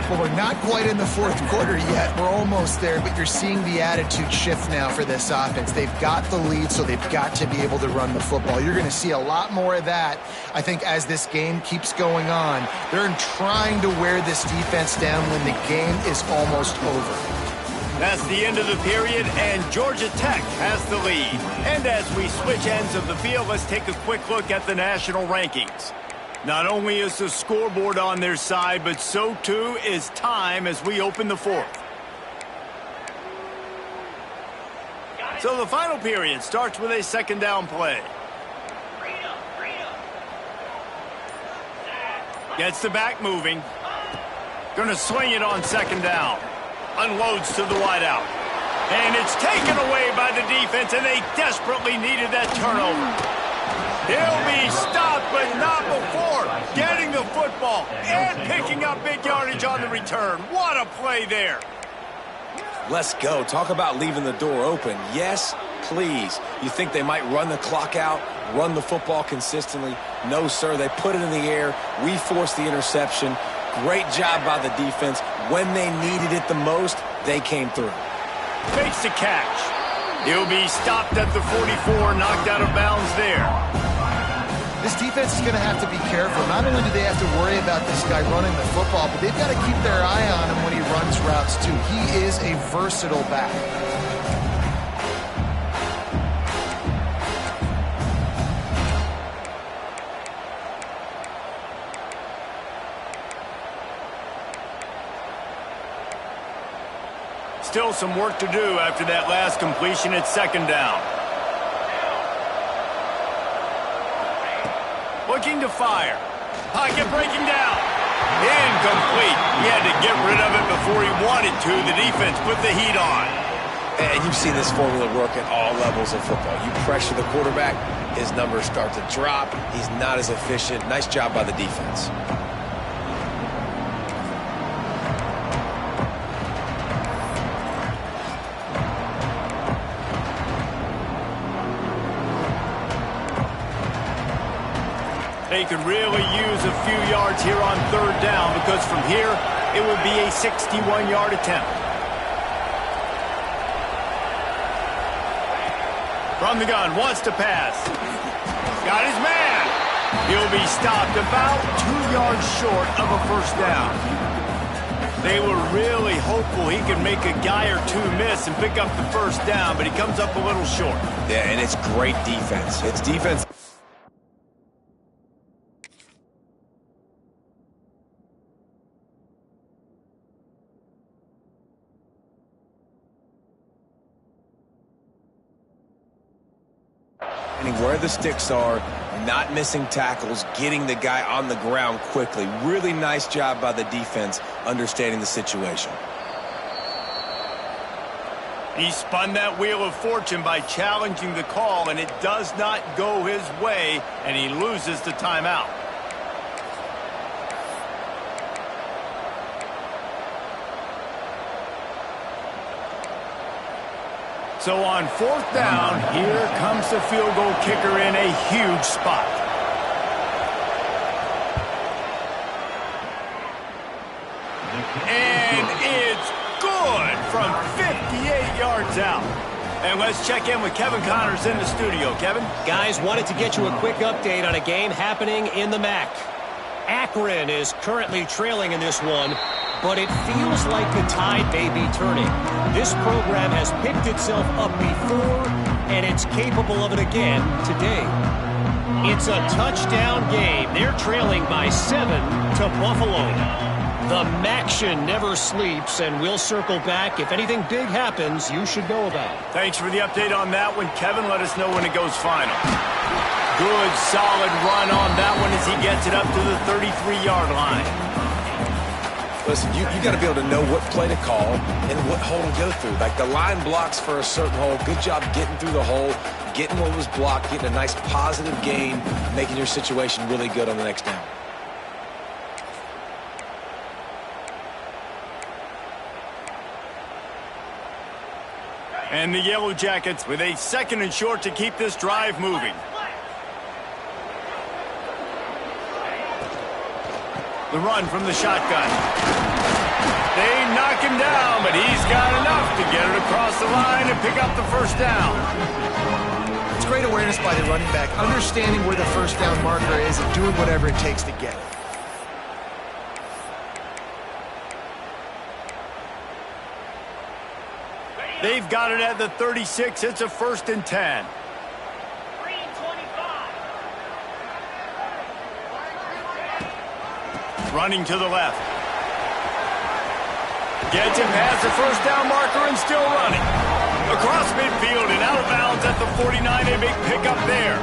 Well, we're not quite in the 4th quarter yet. We're almost there, but you're seeing the attitude shift now for this offense. They've got the lead, so they've got to be able to run the football. You're going to see a lot more of that, I think, as this game keeps going on. They're trying to wear this defense down when the game is almost over. That's the end of the period, and Georgia Tech has the lead. And as we switch ends of the field, let's take a quick look at the national rankings. Not only is the scoreboard on their side, but so too is time as we open the 4th. So the final period starts with a 2nd down play. Gets the back moving. Going to swing it on 2nd down. Unloads to the wideout. And it's taken away by the defense, and they desperately needed that turnover. He'll be stopped, but not before getting the football and picking up big yardage on the return. What a play there. Let's go. Talk about leaving the door open. Yes, please. You think they might run the clock out, run the football consistently? No, sir. They put it in the air. We forced the interception. Great job by the defense. When they needed it the most, they came through. Makes the catch. He'll be stopped at the 44, knocked out of bounds there. This defense is going to have to be careful. Not only do they have to worry about this guy running the football, but they've got to keep their eye on him when he runs routes too. He is a versatile back. Still some work to do after that last completion at second down. Looking to fire. Pocket breaking down. Incomplete. He had to get rid of it before he wanted to. The defense put the heat on. And you've seen this formula work at all levels of football. You pressure the quarterback, his numbers start to drop. He's not as efficient. Nice job by the defense. They could really use a few yards here on third down because from here, it will be a 61-yard attempt. From the gun, wants to pass. Got his man. He'll be stopped about 2 yards short of a first down. They were really hopeful he could make a guy or two miss and pick up the first down, but he comes up a little short. Yeah, and it's great defense. It's defense. Where the sticks are, not missing tackles, getting the guy on the ground quickly. Really nice job by the defense understanding the situation. He spun that wheel of fortune by challenging the call, and it does not go his way, and he loses the timeout. So on fourth down, here comes the field goal kicker in a huge spot. And it's good from 58 yards out. And let's check in with Kevin Connors in the studio. Kevin? Guys, wanted to get you a quick update on a game happening in the MAC. Akron is currently trailing in this one, but it feels like the tide may be turning. This program has picked itself up before, and it's capable of it again today. It's a touchdown game. They're trailing by 7 to Buffalo. The Maction never sleeps, and we'll circle back. If anything big happens, you should know about it. Thanks for the update on that one, Kevin. Let us know when it goes final. Good, solid run on that one as he gets it up to the 33-yard line. Listen, you got to be able to know what play to call and what hole to go through. Like the line blocks for a certain hole. Good job getting through the hole, getting what was blocked, getting a nice positive gain, making your situation really good on the next down. And the Yellow Jackets with a second and short to keep this drive moving. The run from the shotgun. They knock him down, but he's got enough to get it across the line and pick up the first down. It's great awareness by the running back, understanding where the first down marker is and doing whatever it takes to get it. They've got it at the 36. It's a 1st and 10. Running to the left. Gets him past the first down marker and still running. Across midfield and out of bounds at the 49. A big pickup there.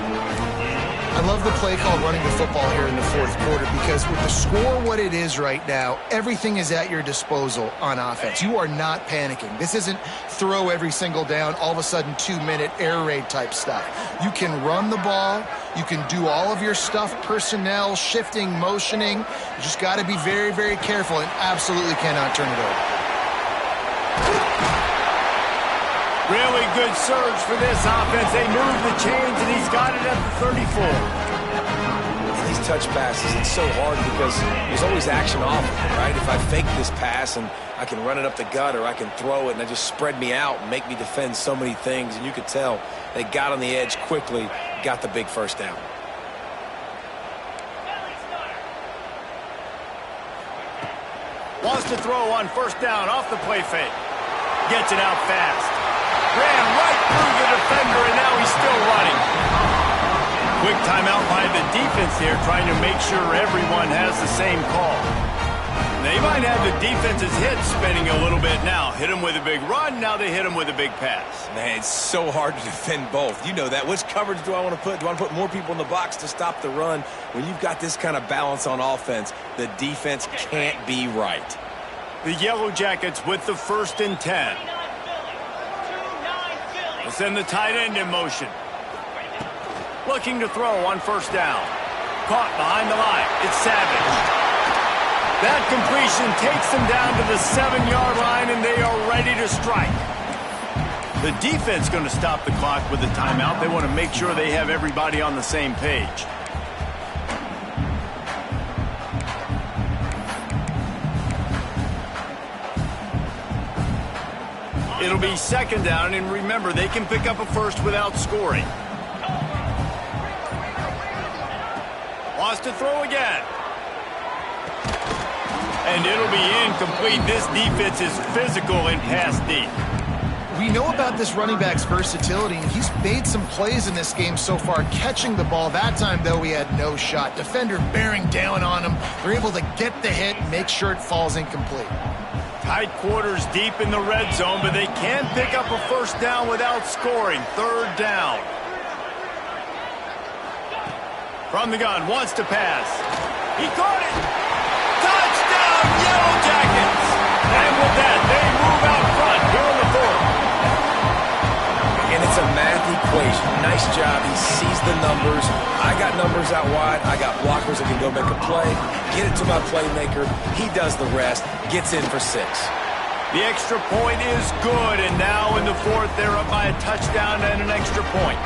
I love the play call running the football here in the fourth quarter because with the score what it is right now, everything is at your disposal on offense. You are not panicking. This isn't throw every single down, all of a sudden 2-minute air raid type stuff. You can run the ball. You can do all of your stuff, personnel, shifting, motioning. You just got to be very, very careful and absolutely cannot turn it over. Really good surge for this offense. They move the chains, and he's got it at the 34. These touch passes, it's so hard because there's always action off of it, right? If I fake this pass and I can run it up the gut or I can throw it and I just spread me out and make me defend so many things, and you could tell they got on the edge quickly, got the big first down. Wants to throw on first down off the play fake. Gets it out fast. Ran right through the defender, and now he's still running. Quick timeout by the defense here, trying to make sure everyone has the same call. They might have the defense's hit spinning a little bit now. Hit him with a big run, now they hit him with a big pass. Man, it's so hard to defend both. You know that. Which coverage do I want to put? Do I want to put more people in the box to stop the run? When you've got this kind of balance on offense, the defense can't be right. The Yellow Jackets with the 1st and 10. We'll send the tight end in motion. Looking to throw on first down. Caught behind the line. It's Savage. That completion takes them down to the 7-yard line, and they are ready to strike. The defense going to stop the clock with a timeout. They want to make sure they have everybody on the same page. It'll be 2nd down, and remember, they can pick up a first without scoring. Wants to throw again. And it'll be incomplete. This defense is physical and pass deep. We know about this running back's versatility, and he's made some plays in this game so far, catching the ball. That time, though, he had no shot. Defender bearing down on him. They're able to get the hit and make sure it falls incomplete. Tight quarters deep in the red zone, but they can pick up a first down without scoring. 3rd down. From the gun, wants to pass. He caught it. Touchdown, Yellow Jackets. And with that, they move out front here in the 4th. And it's a math equation. Nice job. He sees the numbers. I got numbers out wide. I got blockers that can go make a play. Get it to my playmaker. He does the rest. Gets in for 6. The extra point is good, and now in the 4th, they're up by a touchdown and an extra point.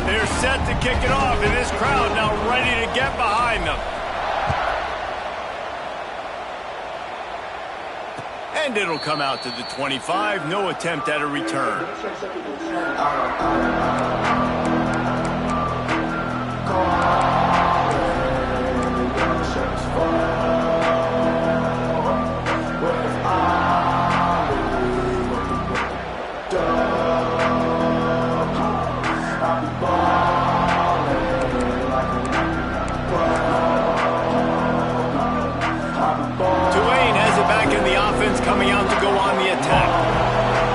They're set to kick it off, and this crowd now ready to get behind them. And it'll come out to the 25. No attempt at a return. Tulane has it back in the offense, coming out to go on the attack.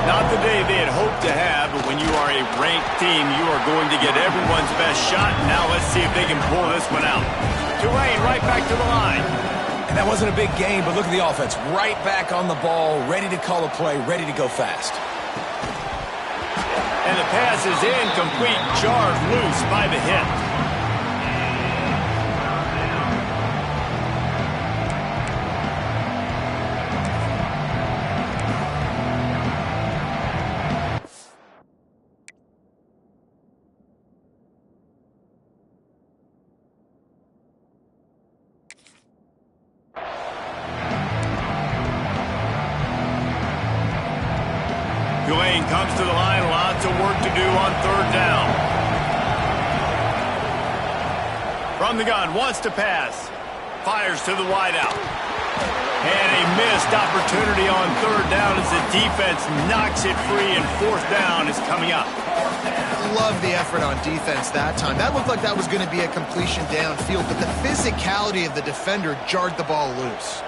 Not the day they had hoped to have, but when you are a ranked team, you are going to get everyone's best shot. Now let's see if they can pull this one out. Tulane right back to the line. And that wasn't a big game, but look at the offense. Right back on the ball, ready to call a play, ready to go fast. And the pass is incomplete, jarred loose by the hit. Tulane comes to the line, lots of work to do on 3rd down. From the gun, wants to pass. Fires to the wideout. And a missed opportunity on 3rd down as the defense knocks it free, and 4th down is coming up. Love the effort on defense that time. That looked like that was going to be a completion downfield, but the physicality of the defender jarred the ball loose.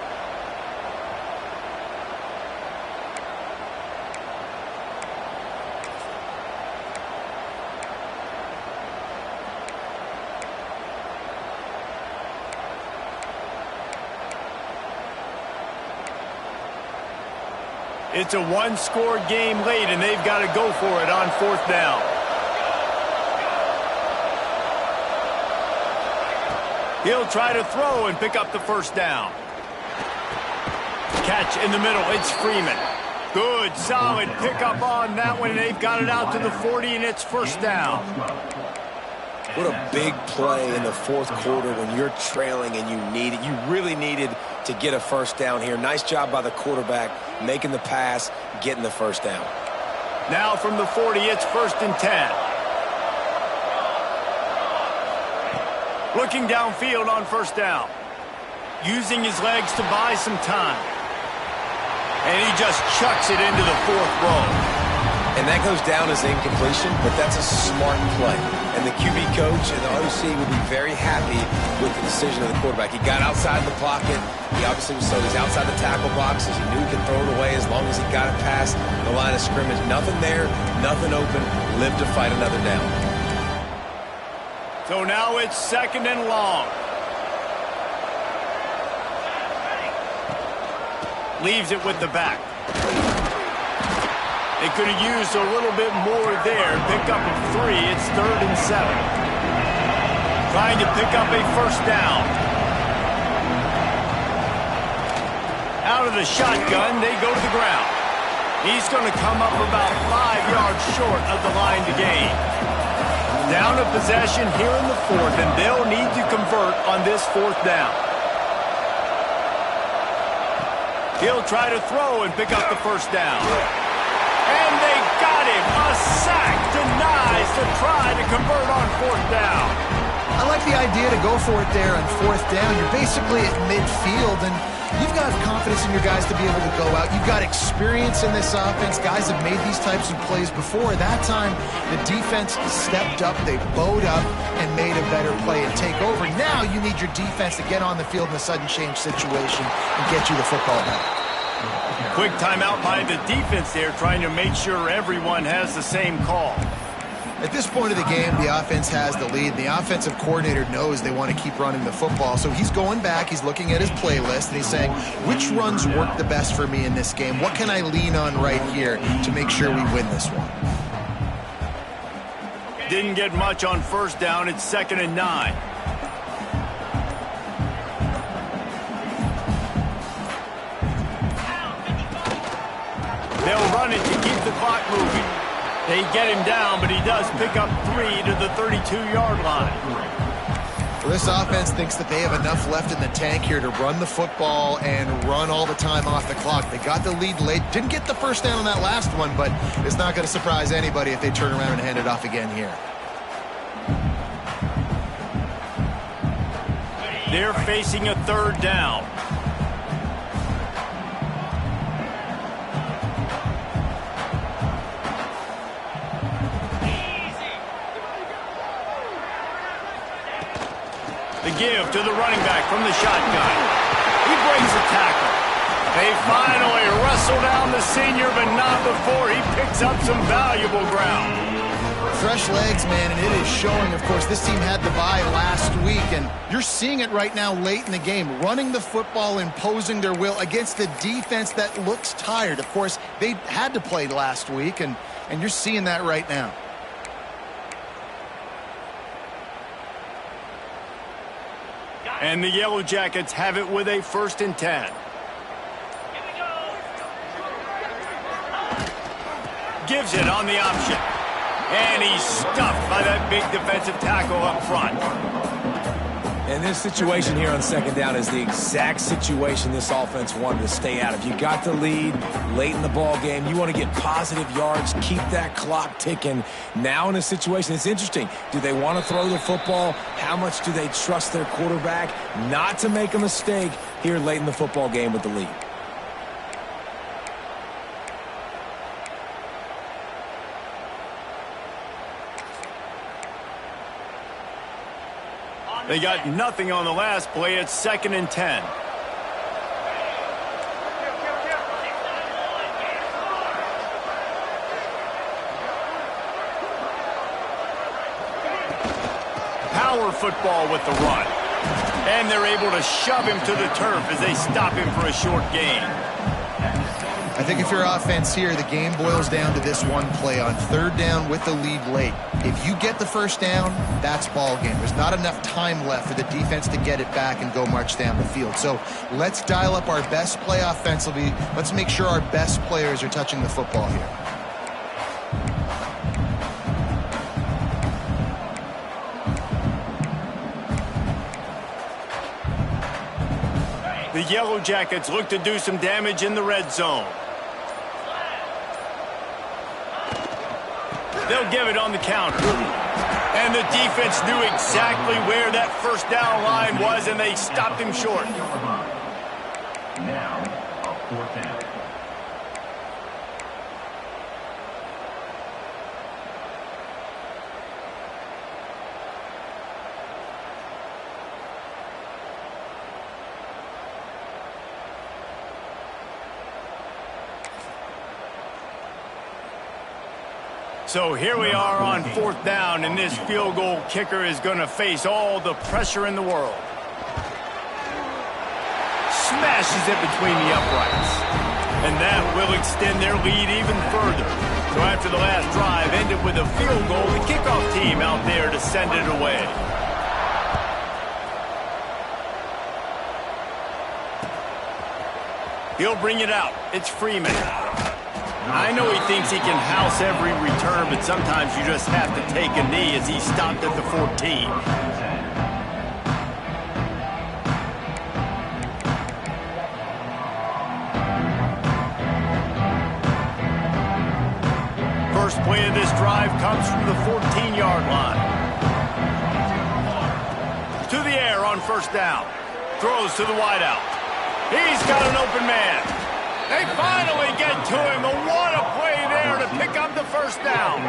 It's a one-score game late, and they've got to go for it on 4th down. He'll try to throw and pick up the 1st down. Catch in the middle. It's Freeman. Good, solid pickup on that one, and they've got it out to the 40, and it's 1st down. What a big play in the 4th quarter when you're trailing and you really needed to get a 1st down here. Nice job by the quarterback making the pass, getting the 1st down. Now from the 40, it's 1st and 10. Looking downfield on 1st down. Using his legs to buy some time. And he just chucks it into the 4th row. And that goes down as incompletion, but that's a smart play. And the QB coach and the OC will be very happy with the decision of the quarterback. He got outside the pocket. He obviously was so he's outside the tackle boxes. He knew he could throw it away as long as he got it past the line of scrimmage. Nothing there, nothing open. Live to fight another down. So now it's 2nd and long. Leaves it with the back. They could have used a little bit more there. Pick up a 3. It's 3rd and 7. Trying to pick up a 1st down. Out of the shotgun, they go to the ground. He's going to come up about 5 yards short of the line to gain. Down a possession here in the 4th, and they'll need to convert on this 4th down. He'll try to throw and pick up the 1st down. And they got him. A sack denies the try to convert on 4th down. I like the idea to go for it there on 4th down. You're basically at midfield, and you've got confidence in your guys to be able to go out. You've got experience in this offense. Guys have made these types of plays before. That time, the defense stepped up. They bowed up and made a better play and take over. Now you need your defense to get on the field in a sudden change situation and get you the football back. Quick timeout by the defense there, trying to make sure everyone has the same call. At this point of the game, the offense has the lead. The offensive coordinator knows they want to keep running the football, so he's going back, he's looking at his playlist, and he's saying, which runs work the best for me in this game? What can I lean on right here to make sure we win this one? Didn't get much on 1st down. It's 2nd and 9. They'll run it to keep the clock moving. They get him down, but he does pick up 3 to the 32-yard line. Well, this offense thinks that they have enough left in the tank here to run the football and run all the time off the clock. They got the lead late. Didn't get the 1st down on that last one, but it's not going to surprise anybody if they turn around and hand it off again here. They're facing a 3rd down. The give to the running back from the shotgun. He breaks a tackle. They finally wrestle down the senior, but not before he picks up some valuable ground. Fresh legs, man, and it is showing. Of course, this team had the bye last week, and you're seeing it right now late in the game. Running the football, imposing their will against the defense that looks tired. Of course, they had to play last week, and you're seeing that right now. And the Yellow Jackets have it with a 1st and 10. Gives it on the option. And he's stuffed by that big defensive tackle up front. And this situation here on 2nd down is the exact situation this offense wanted to stay out of. You got the lead late in the ball game. You want to get positive yards, keep that clock ticking. Now in a situation, it's interesting. Do they want to throw the football? How much do they trust their quarterback not to make a mistake here late in the football game with the lead? They got nothing on the last play. It's 2nd and 10. Power football with the run. And they're able to shove him to the turf as they stop him for a short gain. I think if you're offense here, the game boils down to this one play on third down with the lead late. If you get the first down, that's ball game. There's not enough time left for the defense to get it back and go march down the field. So let's dial up our best play offensively. Let's make sure our best players are touching the football here. The Yellow Jackets look to do some damage in the red zone. They'll give it on the counter. And the defense knew exactly where that first down line was, and they stopped him short. Now, a fourth down. So here we are on fourth down, and this field goal kicker is going to face all the pressure in the world. Smashes it between the uprights. And that will extend their lead even further. So after the last drive ended with a field goal, the kickoff team out there to send it away. He'll bring it out. It's Freeman. I know he thinks he can house every return, but sometimes you just have to take a knee as he stopped at the 14. First play of this drive comes from the 14-yard line. To the air on first down. Throws to the wideout. He's got an open man. They finally get to him. What a play there to pick up the first down.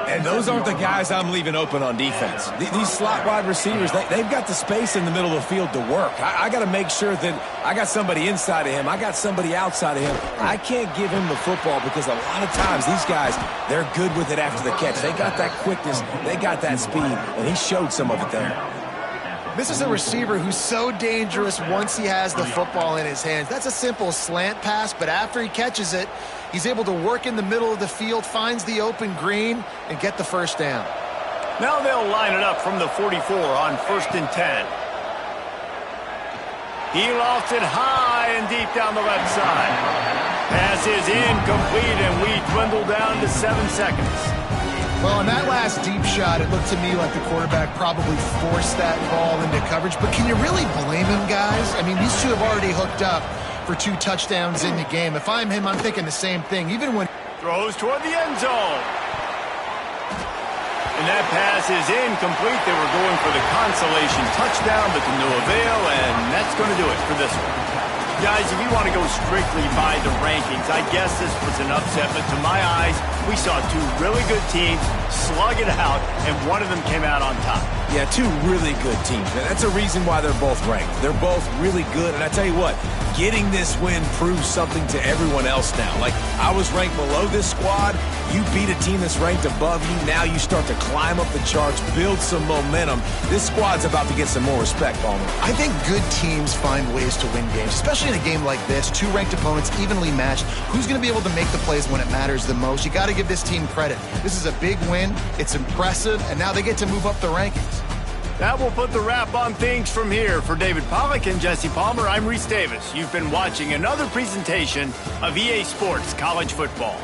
And those aren't the guys I'm leaving open on defense. These slot wide receivers, they've got the space in the middle of the field to work. I got to make sure that I got somebody inside of him. I got somebody outside of him. I can't give him the football because a lot of times these guys, they're good with it after the catch. They got that quickness. They got that speed, and he showed some of it there. This is a receiver who's so dangerous once he has the football in his hands. That's a simple slant pass, but after he catches it, he's able to work in the middle of the field, finds the open green, and get the first down. Now they'll line it up from the 44 on 1st and 10. He lofts it high and deep down the left side. Pass is incomplete, and we dwindle down to 7 seconds. Well, on that last deep shot, it looked to me like the quarterback probably forced that ball into coverage. But can you really blame him, guys? I mean, these two have already hooked up for 2 touchdowns in the game. If I'm him, I'm thinking the same thing, even when... Throws toward the end zone. And that pass is incomplete. They were going for the consolation touchdown, but to no avail, and that's going to do it for this one. Guys, if you want to go strictly by the rankings, I guess this was an upset, but to my eyes, we saw 2 really good teams slug it out, and one of them came out on top. Yeah, 2 really good teams. And that's a reason why they're both ranked. They're both really good, and I tell you what, getting this win proves something to everyone else now. Like, I was ranked below this squad. You beat a team that's ranked above you. Now you start to climb up the charts, build some momentum. This squad's about to get some more respect, Palmer. I think good teams find ways to win games, especially in a game like this. 2 ranked opponents, evenly matched. Who's going to be able to make the plays when it matters the most? You got to give this team credit. This is a big win. It's impressive, and now they get to move up the rankings. That will put the wrap on things from here. For David Pollack and Jesse Palmer, I'm Reese Davis. You've been watching another presentation of EA Sports College Football.